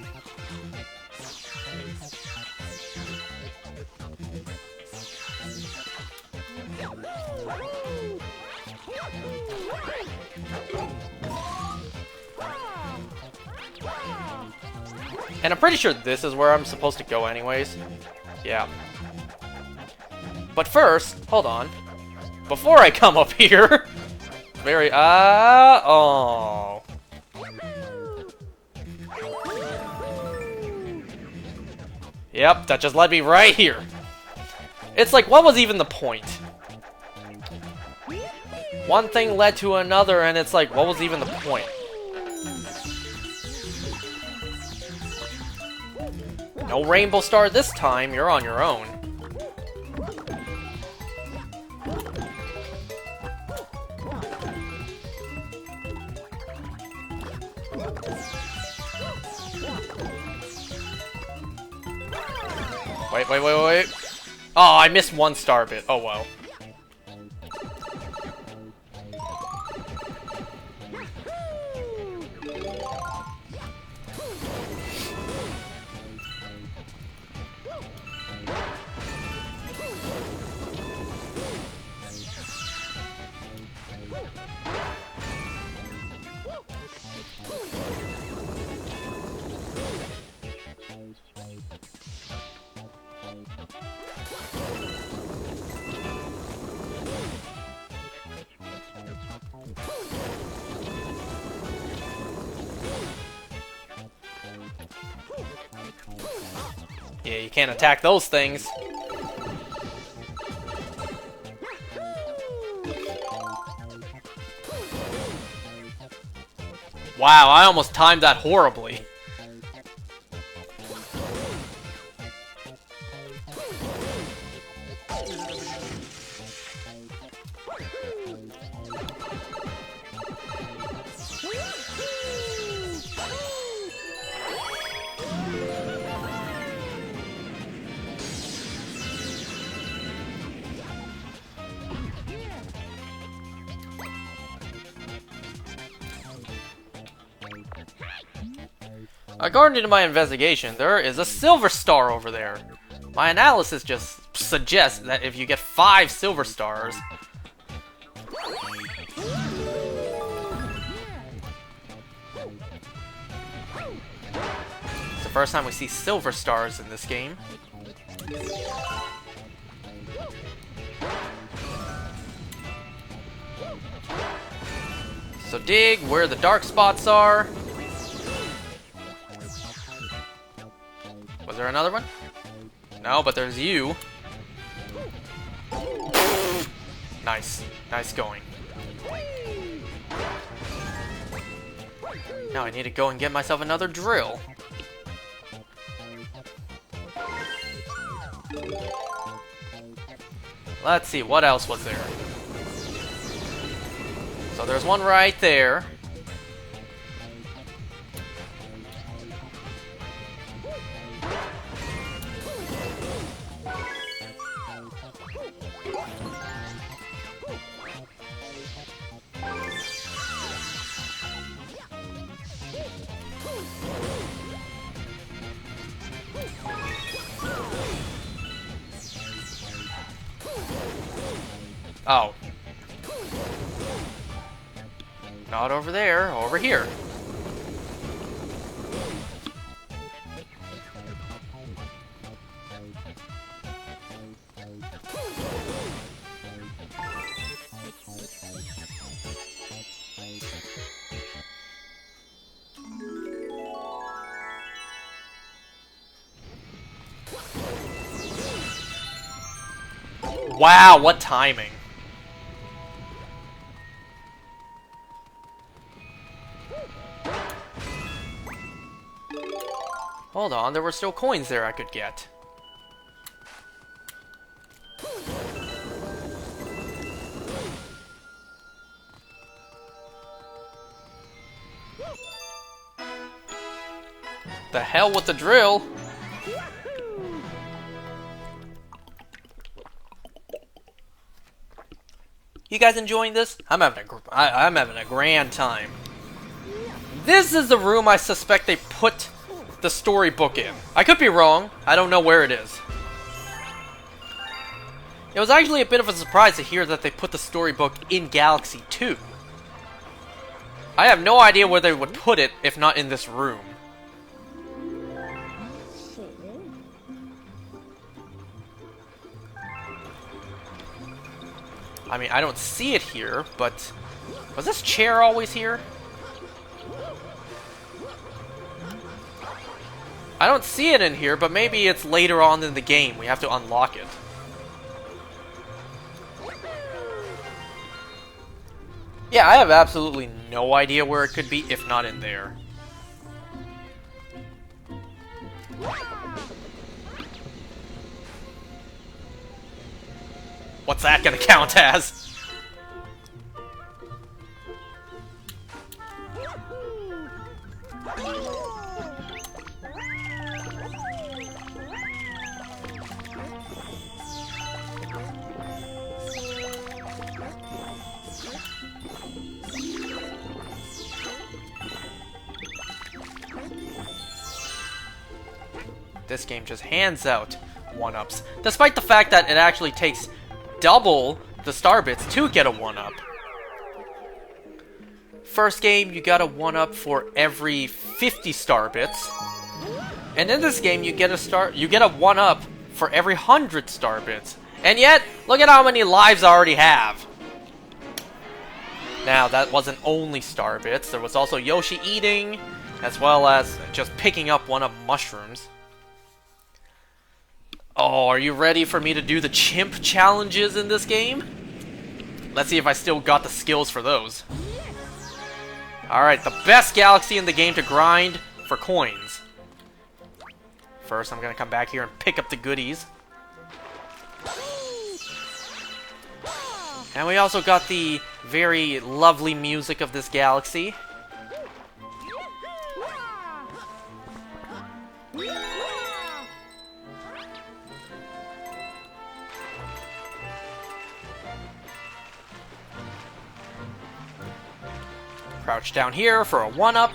And I'm pretty sure this is where I'm supposed to go anyways. Yeah. But first, hold on. Before I come up here, oh. Yep, that just led me right here. It's like, what was even the point? One thing led to another, and it's like, what was even the point? No rainbow star this time, you're on your own. Wait. Oh, I missed one star bit. Oh, well. Yeah, you can't attack those things. Wow, I almost timed that horribly. According to my investigation, there is a silver star over there. My analysis just suggests that if you get 5 silver stars... It's the first time we see silver stars in this game. So dig where the dark spots are. Was there another one? No, but there's you. Nice. Nice going. Now I need to go and get myself another drill. Let's see, what else was there? So there's one right there. Oh. Not over there, over here. Wow, what timing. Hold on, there were still coins there I could get. The hell with the drill! You guys enjoying this? I'm having a grand time. This is the room I suspect they put the storybook in. I could be wrong. I don't know where it is. It was actually a bit of a surprise to hear that they put the storybook in Galaxy 2. I have no idea where they would put it if not in this room. I mean, I don't see it here, but was this chair always here? I don't see it in here, but maybe it's later on in the game. We have to unlock it. Yeah, I have absolutely no idea where it could be, if not in there. What's that gonna count as? This game just hands out 1-ups, despite the fact that it actually takes double the star bits to get a 1-up. First game, you got a 1-up for every 50 star bits, and in this game, you get a 1-up for every 100 star bits. And yet, look at how many lives I already have. Now, that wasn't only star bits. There was also Yoshi eating, as well as just picking up 1-up mushrooms. Oh, are you ready for me to do the chimp challenges in this game? Let's see if I still got the skills for those. Alright, the best galaxy in the game to grind for coins. First, I'm gonna come back here and pick up the goodies. And we also got the very lovely music of this galaxy. Crouch down here for a 1-up.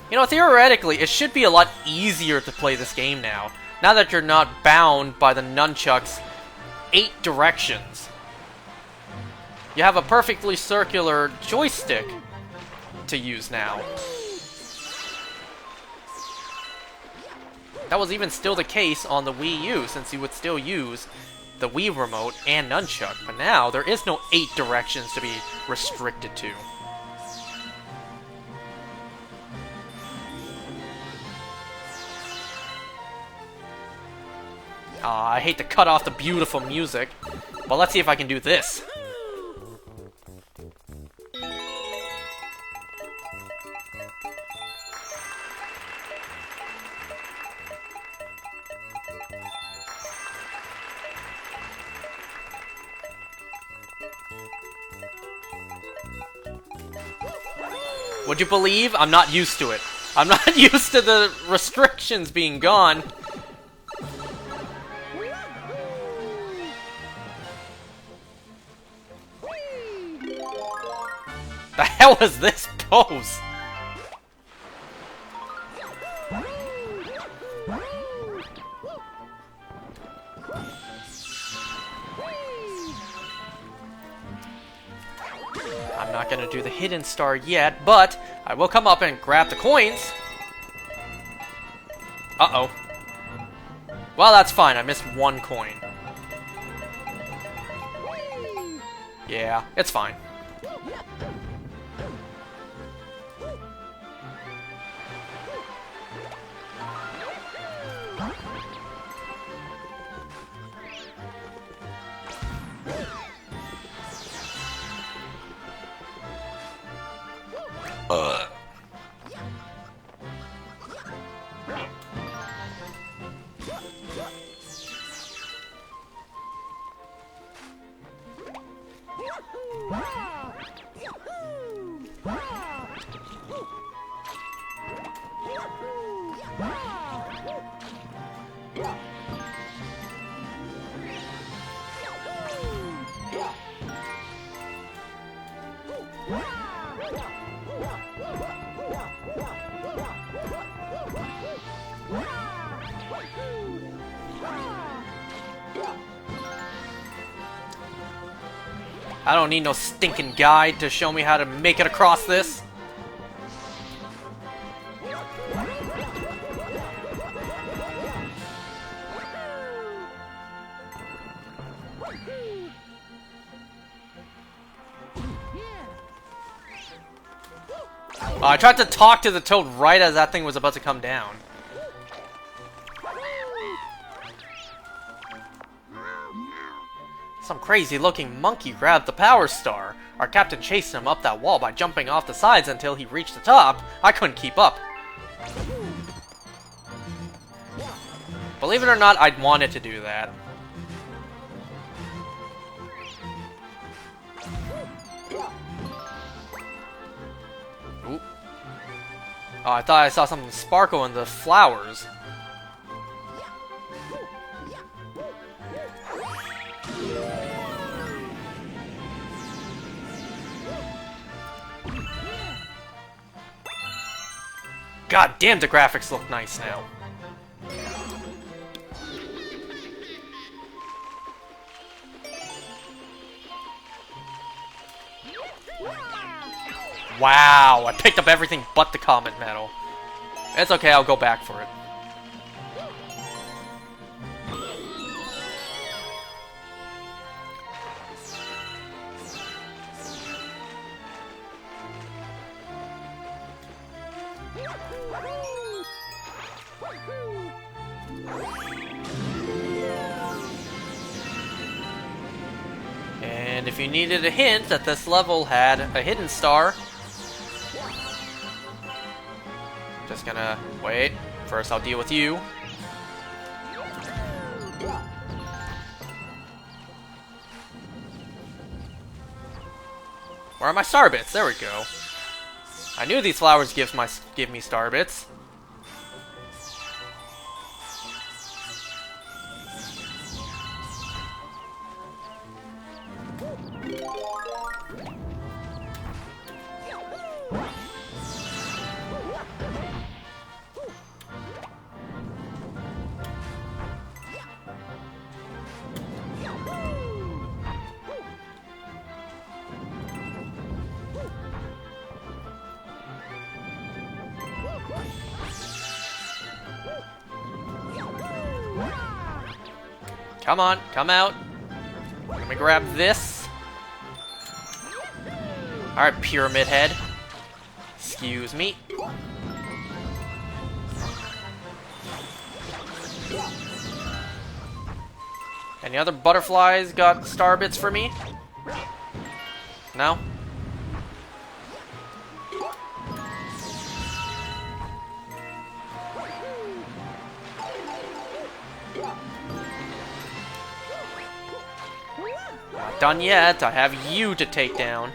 You know, theoretically, it should be a lot easier to play this game now that you're not bound by the nunchuck's 8 directions. You have a perfectly circular joystick to use now. That was even still the case on the Wii U, since you would still use the Wii Remote and nunchuck. But now, there is no 8 directions to be restricted to. I hate to cut off the beautiful music, but let's see if I can do this. Would you believe? I'm not used to it. I'm not used to the restrictions being gone. The hell is this pose? I'm not gonna do the hidden star yet, but I will come up and grab the coins. Uh-oh. Well, that's fine. I missed one coin. Yeah, it's fine. I don't need no stinking guide to show me how to make it across this. I tried to talk to the toad right as that thing was about to come down. Some crazy-looking monkey grabbed the power star. Our captain chased him up that wall by jumping off the sides until he reached the top. I couldn't keep up. Believe it or not, I'd wanted to do that. Ooh. Oh, I thought I saw something sparkle in the flowers. God damn, the graphics look nice now. Wow, I picked up everything but the Comet Medal. It's okay, I'll go back for it. And if you needed a hint that this level had a hidden star, just gonna wait. First, I'll deal with you. Where are my star bits? There we go. I knew these flowers give me star bits. Come on, come out. Let me grab this. Alright, Pyramid Head. Excuse me. Any other butterflies got star bits for me? No? Not done yet. I have you to take down.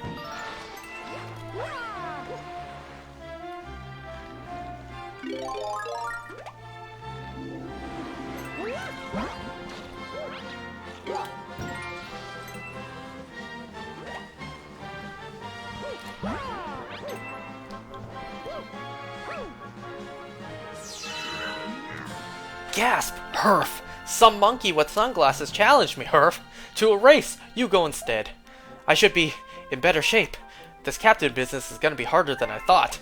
Gasp! Herf! Some monkey with sunglasses challenged me, Herf! To a race! You go instead. I should be in better shape. This captain business is gonna be harder than I thought.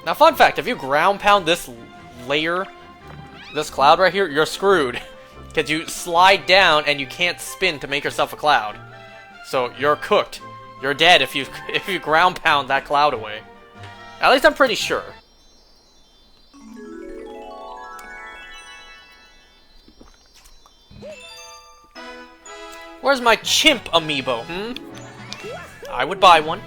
Now, fun fact, if you ground pound this layer, this cloud right here, you're screwed. Because you slide down and you can't spin to make yourself a cloud. So, you're cooked. You're dead if you ground pound that cloud away. At least I'm pretty sure. Where's my chimp amiibo, I would buy one.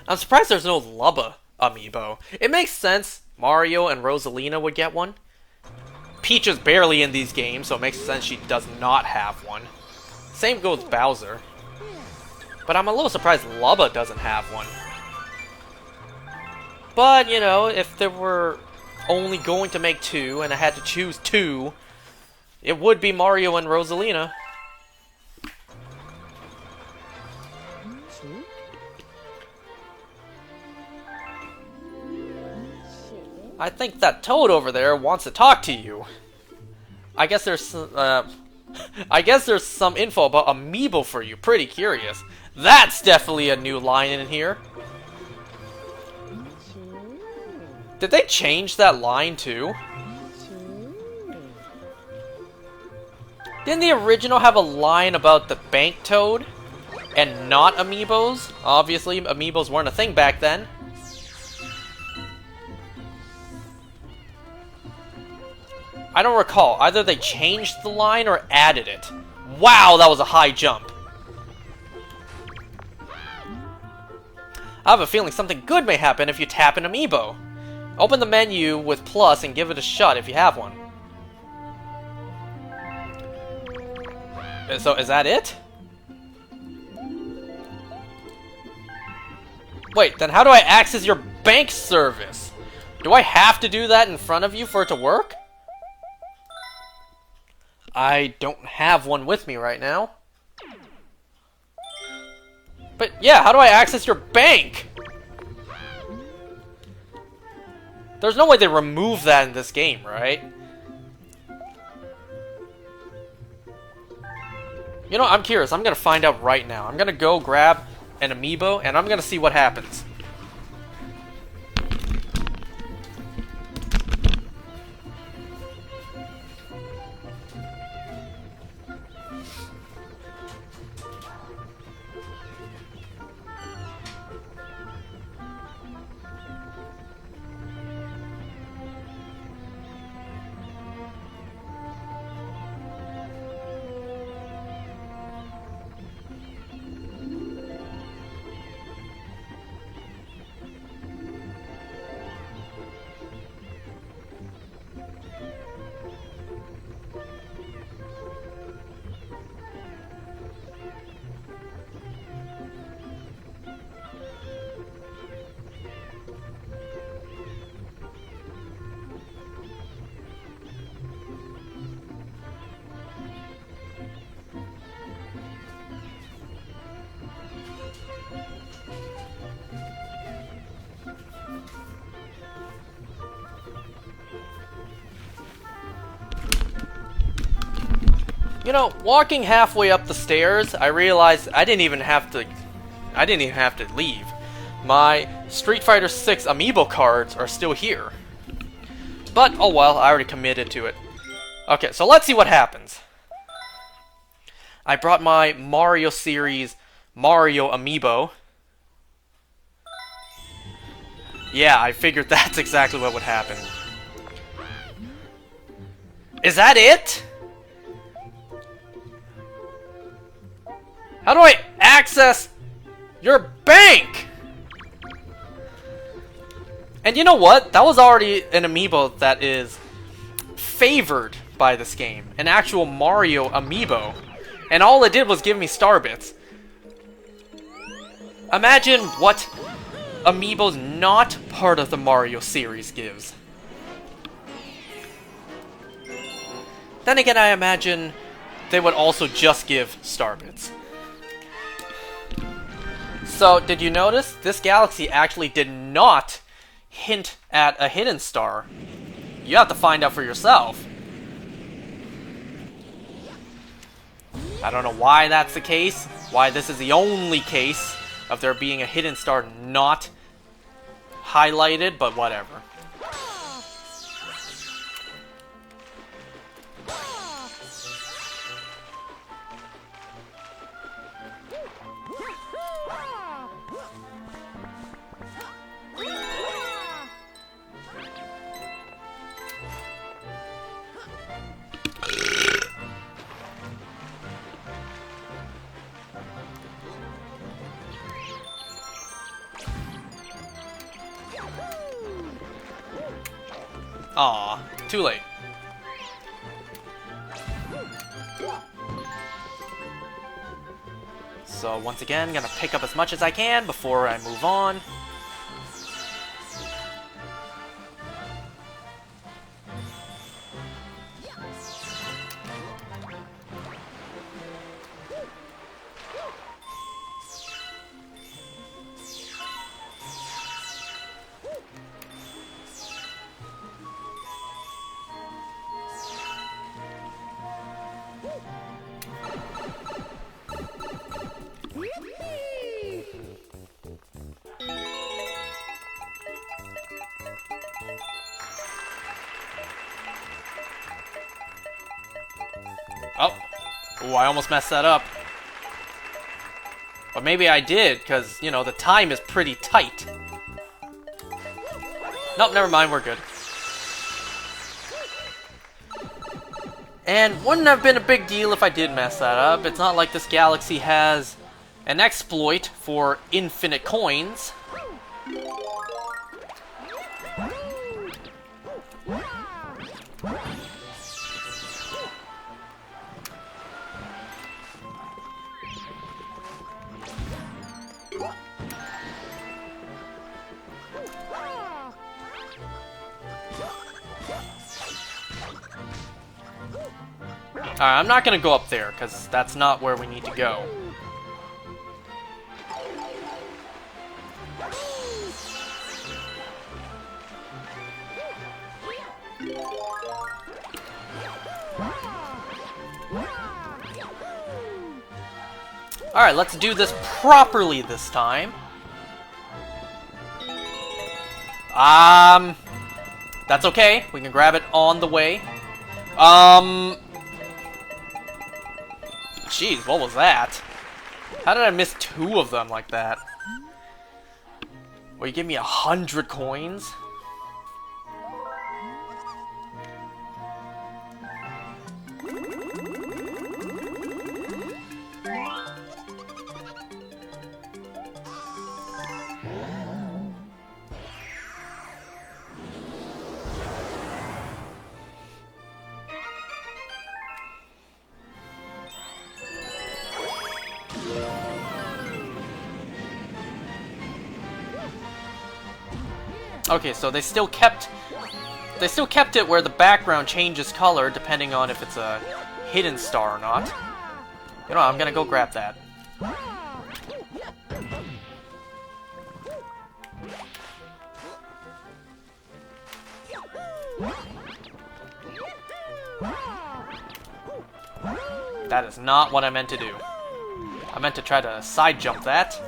I'm surprised there's no Lubba amiibo. It makes sense Mario and Rosalina would get one. Peach is barely in these games, so it makes sense she does not have one. Same goes Bowser. But I'm a little surprised Lubba doesn't have one. But, you know, if there were only going to make two, and I had to choose two, it would be Mario and Rosalina. I think that Toad over there wants to talk to you. I guess there's some info about Amiibo for you. Pretty curious. That's definitely a new line in here. Did they change that line too? Didn't the original have a line about the Bank Toad and not Amiibos? Obviously, Amiibos weren't a thing back then. I don't recall. Either they changed the line or added it. Wow, that was a high jump. I have a feeling something good may happen if you tap an Amiibo. Open the menu with plus and give it a shot if you have one. So, is that it? Wait, then how do I access your bank service? Do I have to do that in front of you for it to work? I don't have one with me right now. But yeah, how do I access your bank? There's no way they remove that in this game, right? You know, I'm curious. I'm gonna find out right now. I'm gonna go grab an Amiibo, and I'm gonna see what happens. You know, walking halfway up the stairs, I realized I didn't even have to leave. My Street Fighter 6 Amiibo cards are still here. But, oh well, I already committed to it. Okay, so let's see what happens. I brought my Mario series Mario Amiibo. Yeah, I figured that's exactly what would happen. Is that it? How do I access your bank? And you know what? That was already an Amiibo that is favored by this game. An actual Mario Amiibo. And all it did was give me star bits. Imagine what amiibos not part of the Mario series gives. Then again, I imagine they would also just give Star Bits. So, did you notice? This galaxy actually did not hint at a hidden star. You have to find out for yourself. I don't know why that's the case, why this is the only case of there being a hidden star not highlighted, but whatever. Aw, too late. So once again, gonna pick up as much as I can before I move on. Oh. Ooh, I almost messed that up. But maybe I did, because, you know, the time is pretty tight. Nope, never mind, we're good. And wouldn't have been a big deal if I did mess that up. It's not like this galaxy has an exploit for infinite coins. Alright, I'm not gonna go up there, because that's not where we need to go. Alright, let's do this properly this time. That's okay. We can grab it on the way. Jeez, what was that? How did I miss 2 of them like that? Will you give me 100 coins? Okay, so they still kept it where the background changes color depending on if it's a hidden star or not. You know, I'm gonna go grab that. That is not what I meant to do. I meant to try to side jump that.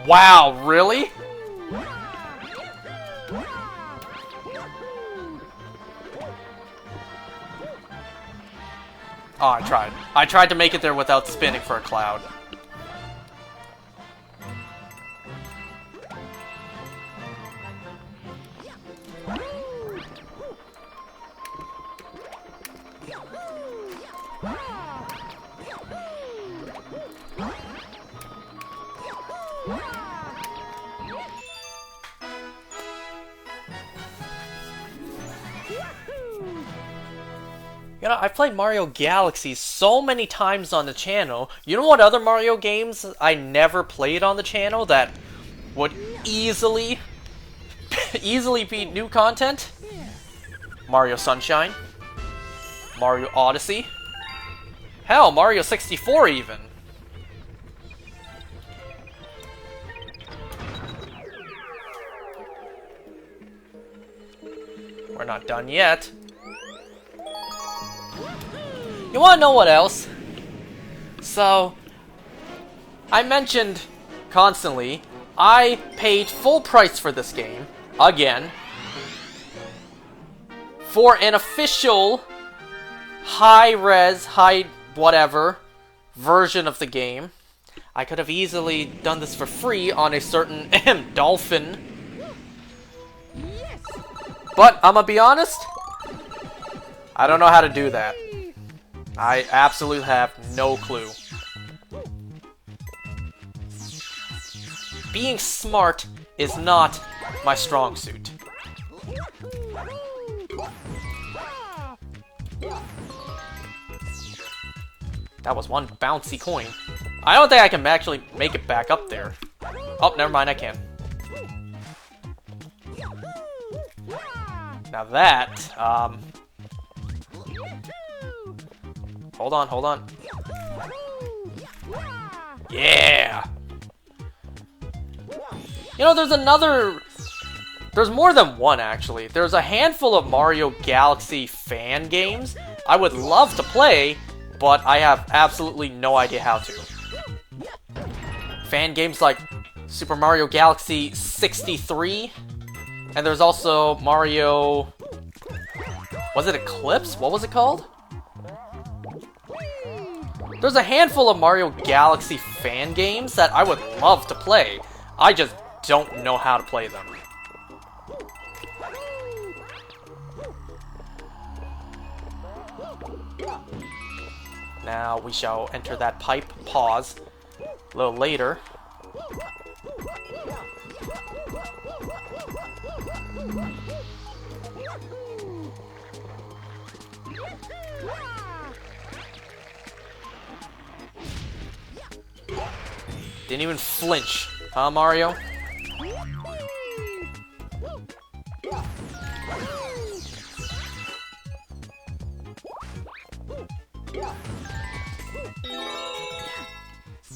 Wow, really? Oh, I tried. I tried to make it there without spinning for a cloud. You know, I've played Mario Galaxy so many times on the channel. You know what other Mario games I never played on the channel that would easily beat new content? Mario Sunshine, Mario Odyssey, hell, Mario 64 even. We're not done yet. You wanna know what else? So, I mentioned constantly, I paid full price for this game, again, for an official high-res, high-whatever version of the game. I could have easily done this for free on a certain Dolphin. But, I'm gonna be honest, I don't know how to do that. I absolutely have no clue. Being smart is not my strong suit. That was one bouncy coin. I don't think I can actually make it back up there. Oh, never mind, I can. Now that, hold on. Yeah! You know, there's more than one, actually. There's a handful of Mario Galaxy fan games I would love to play, but I have absolutely no idea how to. Fan games like Super Mario Galaxy 63, and there's also Mario... Was it Eclipse? What was it called? There's a handful of Mario Galaxy fan games that I would love to play. I just don't know how to play them. Now we shall enter that pipe. Pause. A little later. Didn't even flinch, huh, Mario?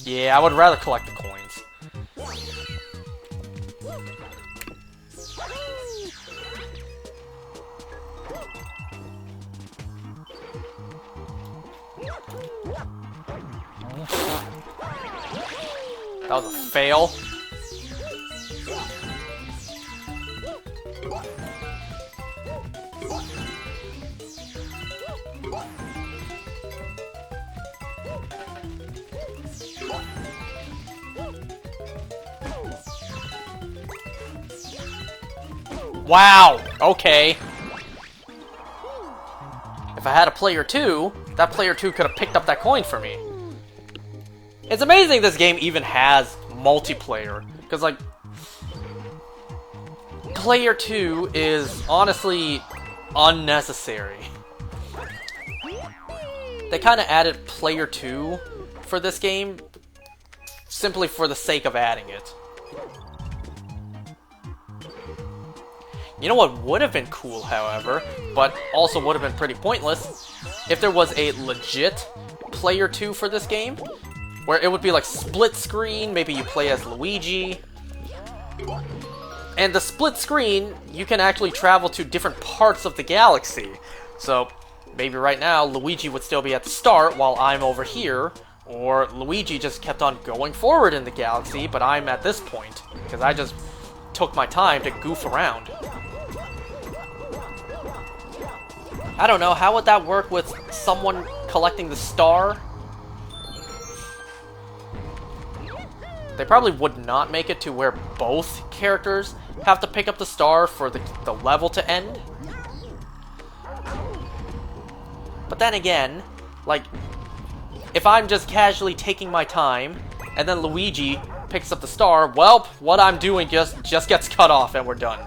Yeah, I would rather collect the coins. That was a fail. Wow, okay. If I had a player 2, that player 2 could have picked up that coin for me. It's amazing this game even has multiplayer, because, like, player 2 is honestly unnecessary. They kind of added player 2 for this game simply for the sake of adding it. You know what would have been cool, however, but also would have been pretty pointless, if there was a legit player 2 for this game, where it would be like split screen, maybe you play as Luigi, and the split screen, you can actually travel to different parts of the galaxy. So, maybe right now, Luigi would still be at the start while I'm over here, or Luigi just kept on going forward in the galaxy, but I'm at this point, because I just took my time to goof around. I don't know, how would that work with someone collecting the star? They probably would not make it to where both characters have to pick up the star for the level to end. But then again, like, if I'm just casually taking my time, and then Luigi picks up the star, well, what I'm doing just gets cut off and we're done.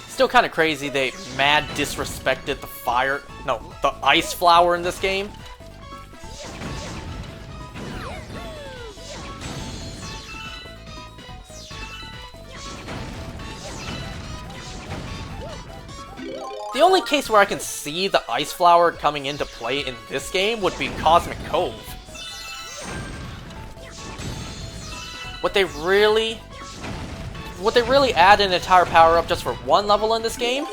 Still kind of crazy they mad disrespected the ice flower in this game. The only case where I can see the ice flower coming into play in this game would be Cosmic Cove. Would they really add an entire power-up just for one level in this game?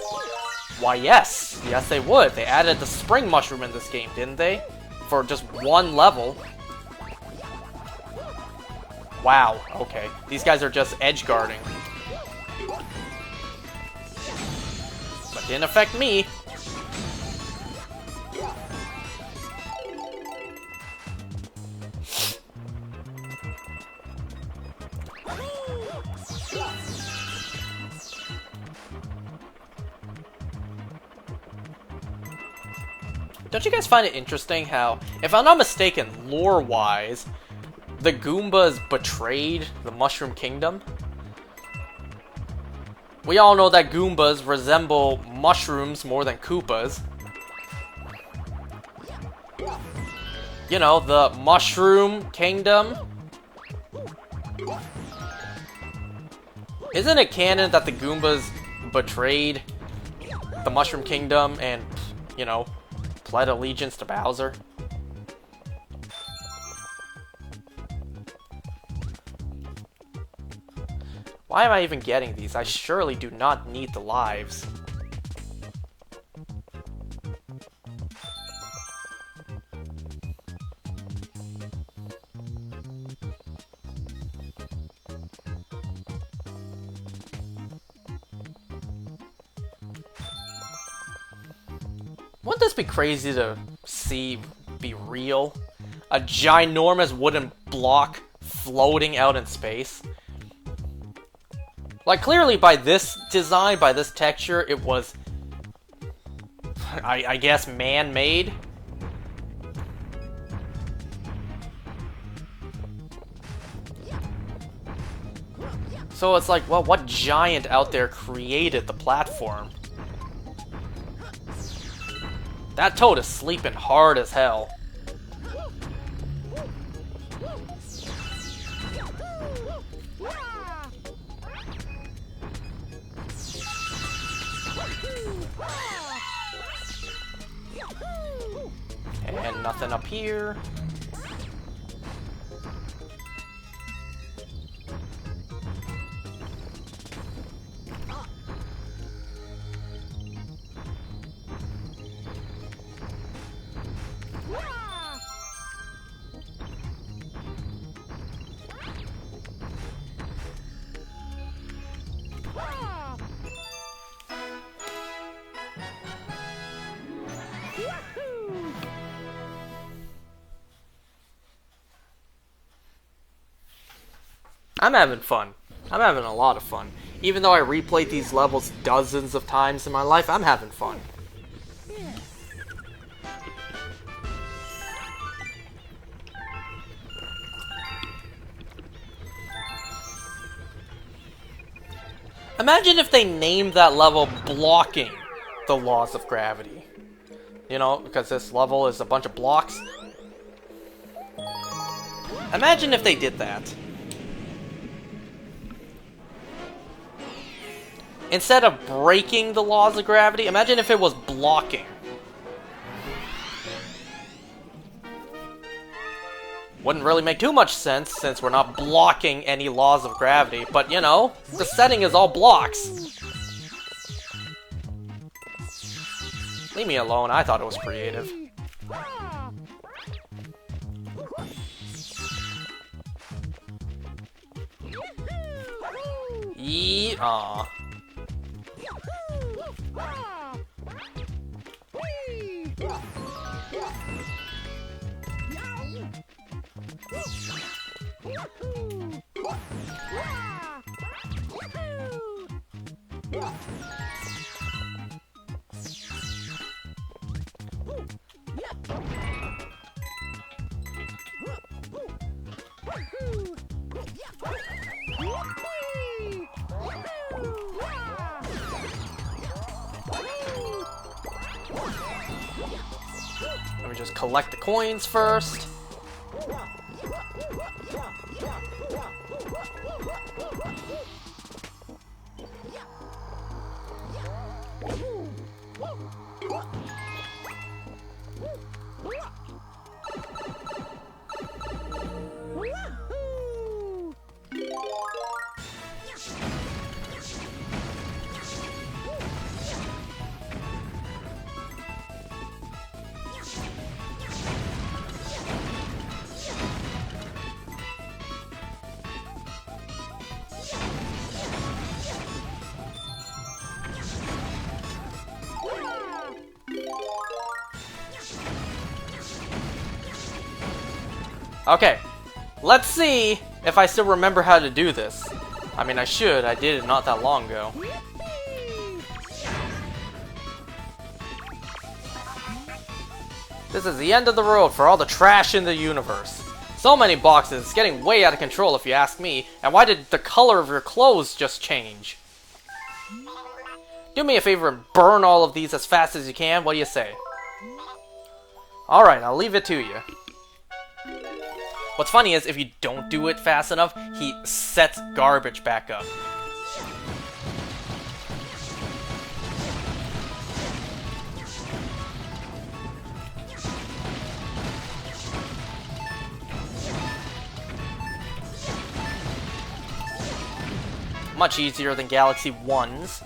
Why, yes. Yes, they would. They added the Spring Mushroom in this game, didn't they? For just one level. Wow, okay. These guys are just edge guarding. But didn't affect me. Don't you guys find it interesting how, if I'm not mistaken, lore-wise, the Goombas betrayed the Mushroom Kingdom? We all know that Goombas resemble mushrooms more than Koopas. You know, the Mushroom Kingdom. Isn't it canon that the Goombas betrayed the Mushroom Kingdom and, you know, pledged allegiance to Bowser? Why am I even getting these? I surely do not need the lives. Wouldn't this be crazy to see be real? A ginormous wooden block floating out in space? Like, clearly by this design, by this texture, it was, I guess, man-made. So it's like, well, what giant out there created the platform? That Toad is sleeping hard as hell. And nothing up here. I'm having fun. I'm having a lot of fun. Even though I replayed these levels dozens of times in my life, I'm having fun. Imagine if they named that level Blocking the Laws of Gravity. You know, because this level is a bunch of blocks. Imagine if they did that. Instead of breaking the laws of gravity, imagine if it was blocking. Wouldn't really make too much sense since we're not blocking any laws of gravity, but you know, the setting is all blocks. Leave me alone, I thought it was creative. Aw. just collect the coins first. Okay, let's see if I still remember how to do this. I mean, I should. I did it not that long ago. This is the end of the road for all the trash in the universe. So many boxes, it's getting way out of control if you ask me. And why did the color of your clothes just change? Do me a favor and burn all of these as fast as you can. What do you say? Alright, I'll leave it to you. What's funny is, if you don't do it fast enough, he sets garbage back up. Much easier than Galaxy 1's,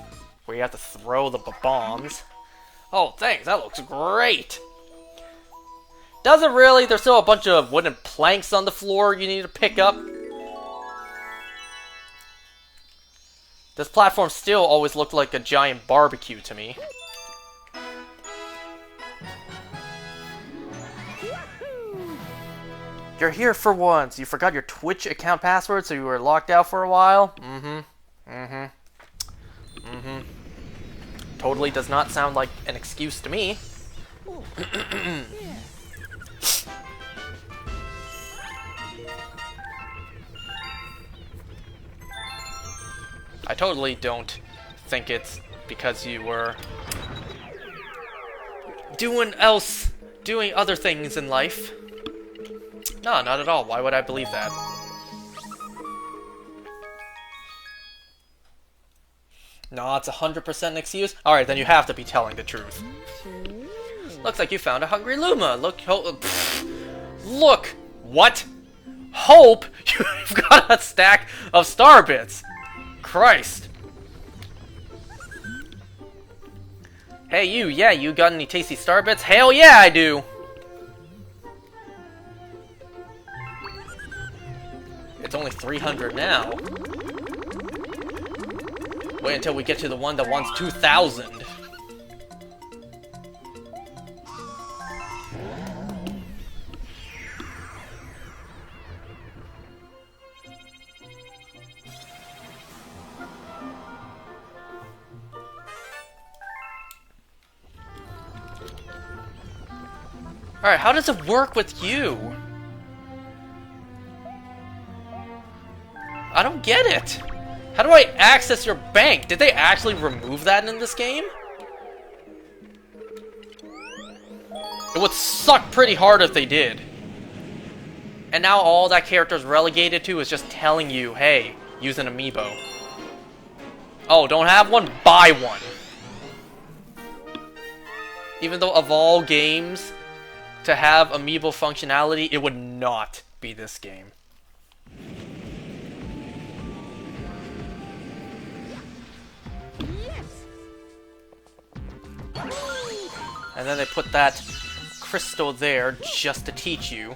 where you have to throw the bombs. Oh, thanks, that looks great! Does it really? There's still a bunch of wooden planks on the floor you need to pick up. This platform still always looked like a giant barbecue to me. You're here for once. You forgot your Twitch account password, so you were locked out for a while? Totally does not sound like an excuse to me. I totally don't think it's because you were doing other things in life. No, not at all. Why would I believe that? No, it's 100% an excuse? Alright, then you have to be telling the truth. Looks like you found a hungry Luma. Look, look! What? Hope? You've got a stack of star bits! Christ! Hey you, yeah, you got any tasty star bits? Hell yeah, I do! It's only 300 now. Wait until we get to the one that wants 2,000. Alright, how does it work with you? I don't get it. How do I access your bank? Did they actually remove that in this game? It would suck pretty hard if they did. And now all that character's relegated to is just telling you, hey, use an amiibo. Oh, don't have one? Buy one. Even though of all games to have amiibo functionality, it would not be this game. And then they put that crystal there just to teach you.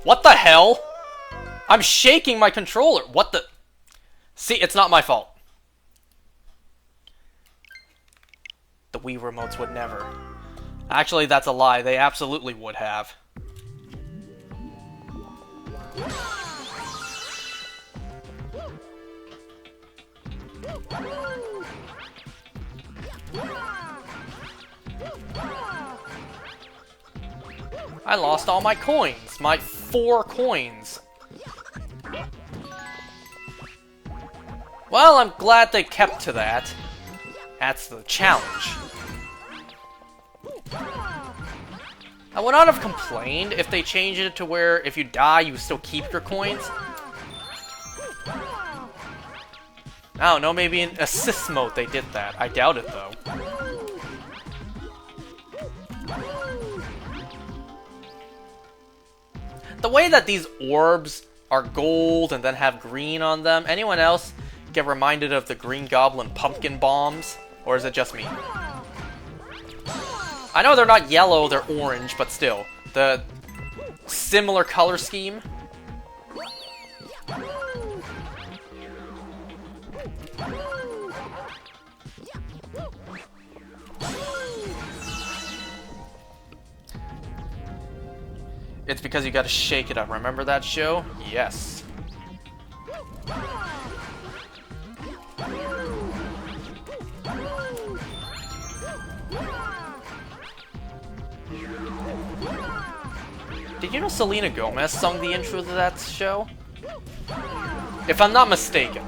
What the hell? I'm shaking my controller. What the... See, it's not my fault. The Wii remotes would never. Actually, that's a lie. They absolutely would have. I lost all my coins. My 4 coins. Well, I'm glad they kept to that. That's the challenge. I would not have complained if they changed it to where if you die, you still keep your coins. I don't know, maybe in assist mode they did that. I doubt it, though. The way that these orbs are gold and then have green on them, anyone else get reminded of the Green Goblin pumpkin bombs? Or is it just me? I know they're not yellow, they're orange, but still. The similar color scheme. It's because you gotta shake it up. Remember that show? Yes. Did you know Selena Gomez sung the intro to that show? If I'm not mistaken.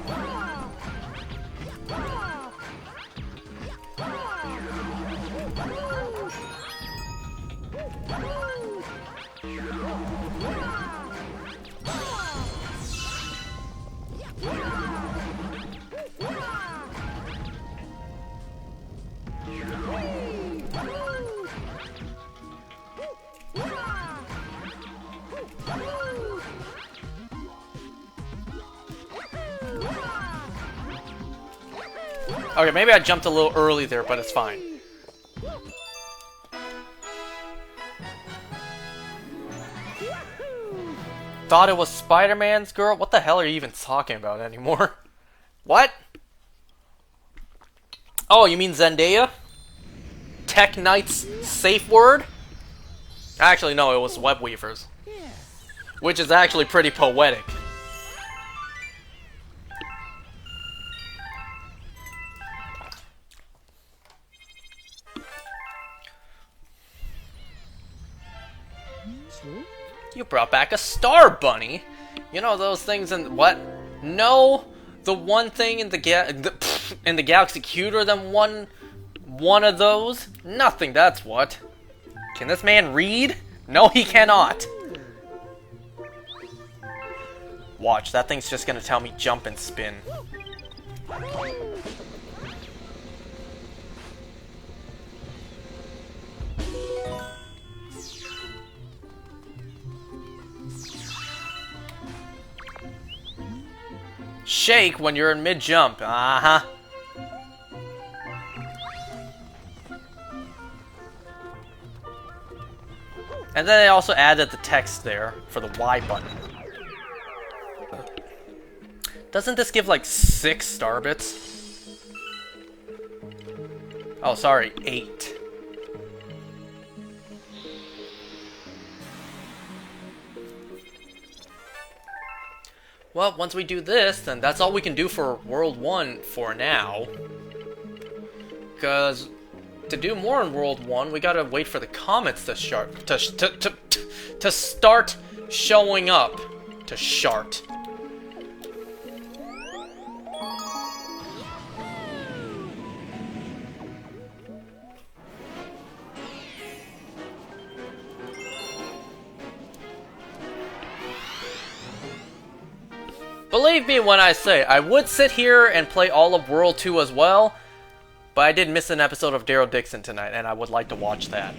Okay, maybe I jumped a little early there, but it's fine. Thought it was Spider-Man's girl? What the hell are you even talking about anymore? What? Oh, you mean Zendaya? Tech Knight's safe word? Actually, no, it was Web Weavers. Which is actually pretty poetic. You brought back a Star Bunny. You know those things in what? No, the one thing in the Galaxy cuter than one of those. Nothing. That's what. Can this man read? No, he cannot. Watch, that thing's just gonna tell me jump and spin. Shake when you're in mid-jump. Uh-huh. And then they also added the text there for the Y button. Doesn't this give like 6 star bits? Oh, sorry, 8. Well, once we do this, then that's all we can do for World 1 for now. Because to do more in World 1, we gotta wait for the comets to start showing up. To shart. Believe me when I say, I would sit here and play all of World 2 as well, but I did miss an episode of Daryl Dixon tonight, and I would like to watch that.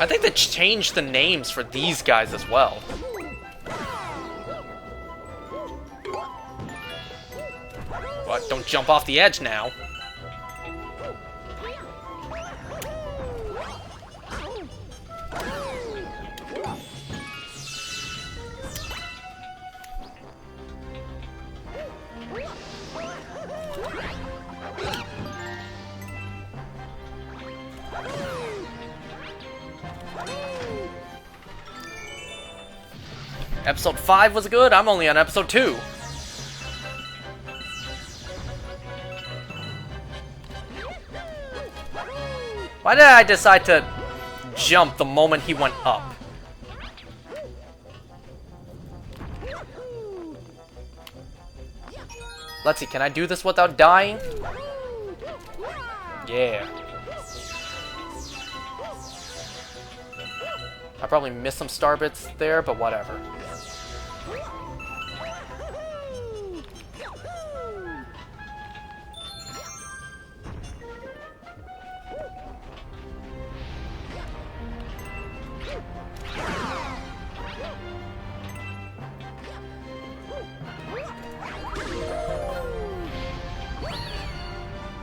I think they changed the names for these guys as well. What? Don't jump off the edge now. Episode 5 was good, I'm only on episode 2. Why did I decide to jump the moment he went up? Let's see, can I do this without dying? Yeah. I probably missed some star bits there, but whatever.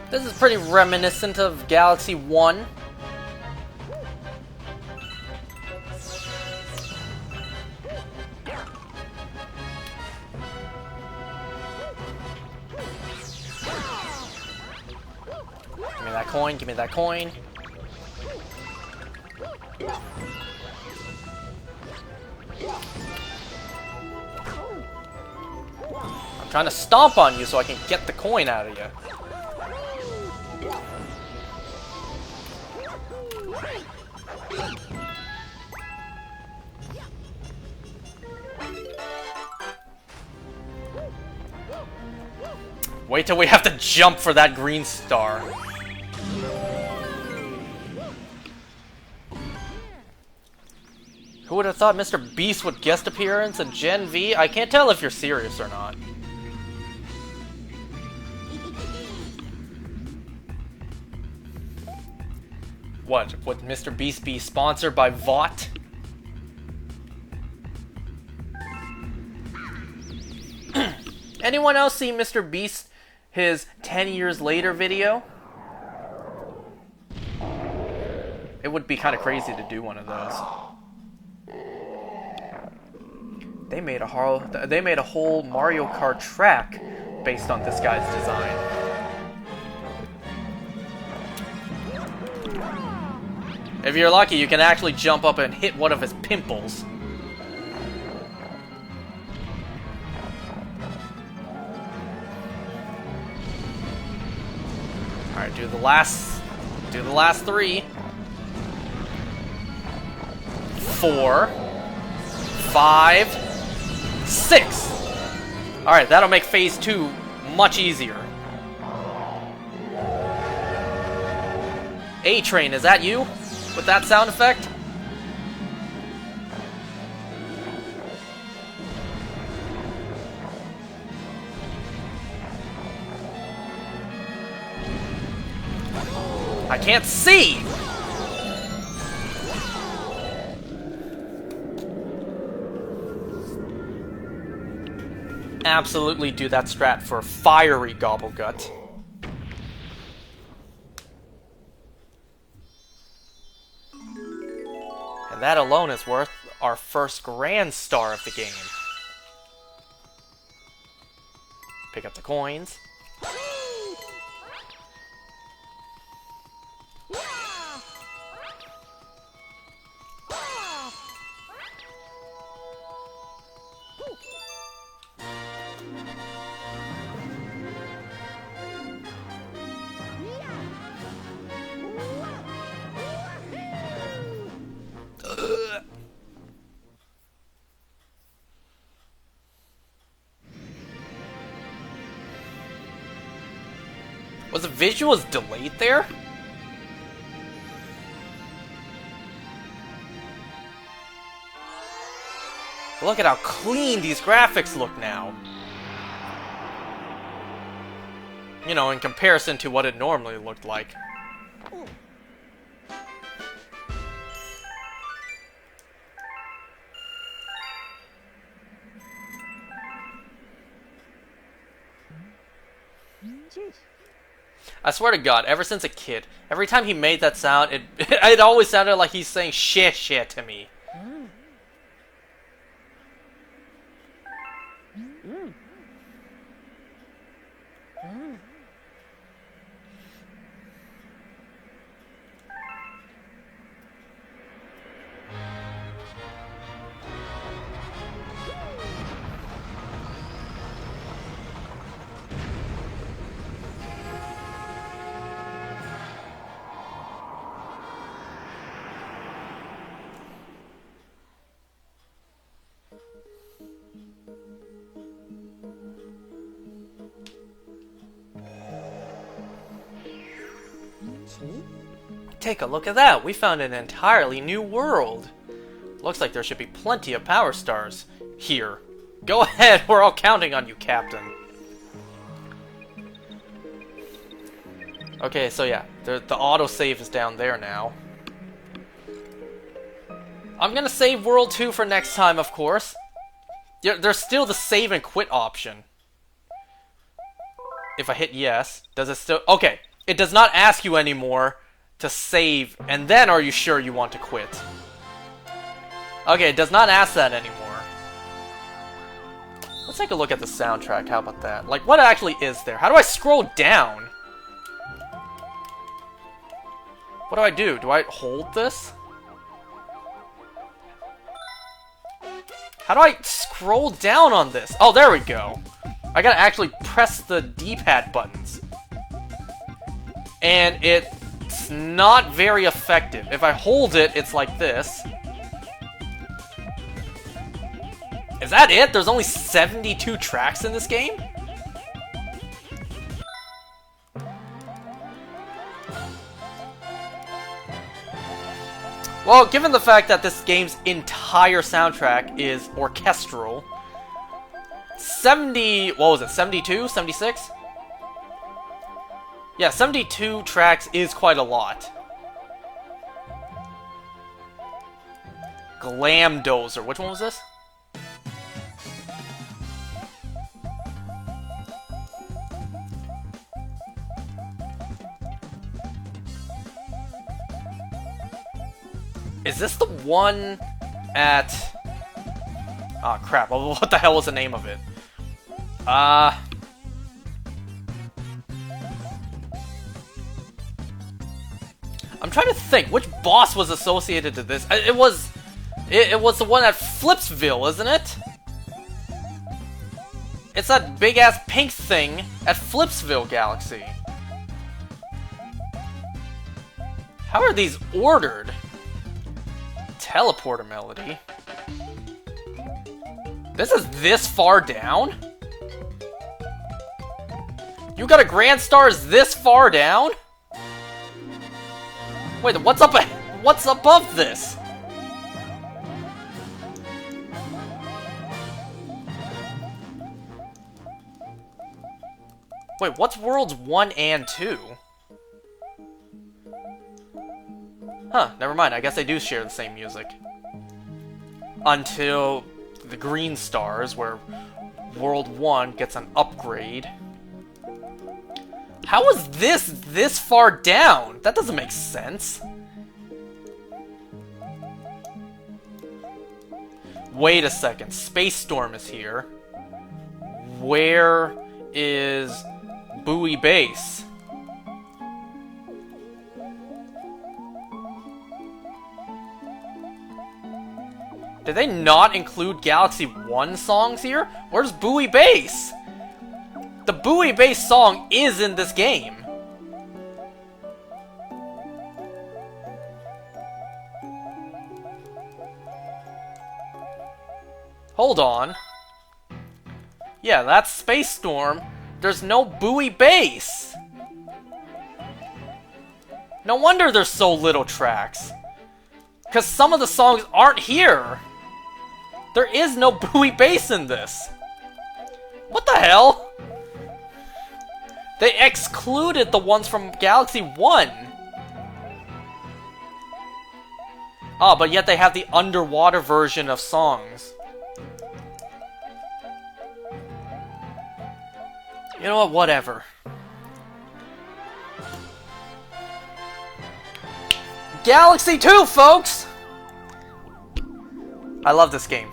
This is pretty reminiscent of Galaxy 1. Give me that coin, give me that coin. I'm trying to stomp on you so I can get the coin out of you. Wait till we have to jump for that green star. Who would have thought Mr. Beast would guest appearance in Gen V? I can't tell if you're serious or not. What? Would Mr. Beast be sponsored by Vought? Anyone else see Mr. Beast, his 10 years later video? It would be kind of crazy to do one of those. They made a whole Mario Kart track based on this guy's design. If you're lucky, you can actually jump up and hit one of his pimples. Alright, do the last 3. 4, 5, 6. Alright, that'll make phase 2 much easier. A-Train, is that you? With that sound effect? I can't see! Absolutely do that strat for fiery Gobblegut. And that alone is worth our first grand star of the game. Pick up the coins. Was the visuals delayed there? Look at how clean these graphics look now. You know, in comparison to what it normally looked like. I swear to God, ever since a kid, every time he made that sound, it always sounded like he's saying shit to me. Take a look at that! We found an entirely new world! Looks like there should be plenty of power stars here. Go ahead, we're all counting on you, Captain. Okay, so yeah, the autosave is down there now. I'm gonna save World 2 for next time, of course. There's still the save and quit option. If I hit yes, does it still... Okay, it does not ask you anymore to save, and then are you sure you want to quit? Okay, it does not ask that anymore. Let's take a look at the soundtrack, how about that? Like, what actually is there? How do I scroll down? What do I do? Do I hold this? How do I scroll down on this? Oh, there we go. I gotta actually press the D-pad buttons. And it's not very effective. If I hold it, it's like this. Is that it? There's only 72 tracks in this game? Well, given the fact that this game's entire soundtrack is orchestral, 70... what was it? 72? 76? Yeah, 72 tracks is quite a lot. Glamdozer. Which one was this? Is this the one at... oh crap, what the hell was the name of it? I'm trying to think, which boss was associated to this? It was the one at Flipsville, isn't it? It's that big-ass pink thing at Flipsville Galaxy. How are these ordered? Teleporter melody. This is this far down? You got a Grand Stars this far down? Wait, what's above this? Wait, what's Worlds 1 and 2? Huh, never mind. I guess they do share the same music. Until the Green Stars, where World 1 gets an upgrade. How is this far down? That doesn't make sense. Wait a second. Space Storm is here. Where is Bowie Base? Did they not include Galaxy 1 songs here? Where's Bowie Base? The Bowie Base song is in this game. Hold on. Yeah, that's Space Storm. There's no Bowie Base. No wonder there's so little tracks. Because some of the songs aren't here. There is no Bowie Base in this. What the hell? They excluded the ones from Galaxy 1. Oh, but yet they have the underwater version of songs. You know what? Whatever. Galaxy 2, folks! I love this game.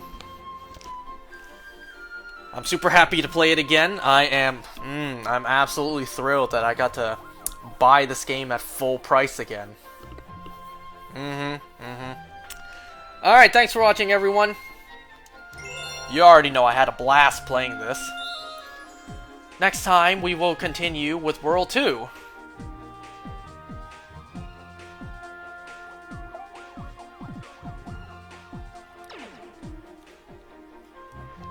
I'm super happy to play it again. I'm absolutely thrilled that I got to buy this game at full price again. Alright, thanks for watching, everyone. You already know I had a blast playing this. Next time, we will continue with World 2.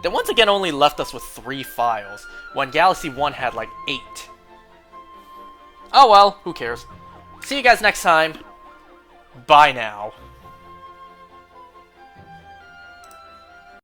They once again only left us with 3 files, when Galaxy 1 had like 8. Oh well, who cares. See you guys next time. Bye now.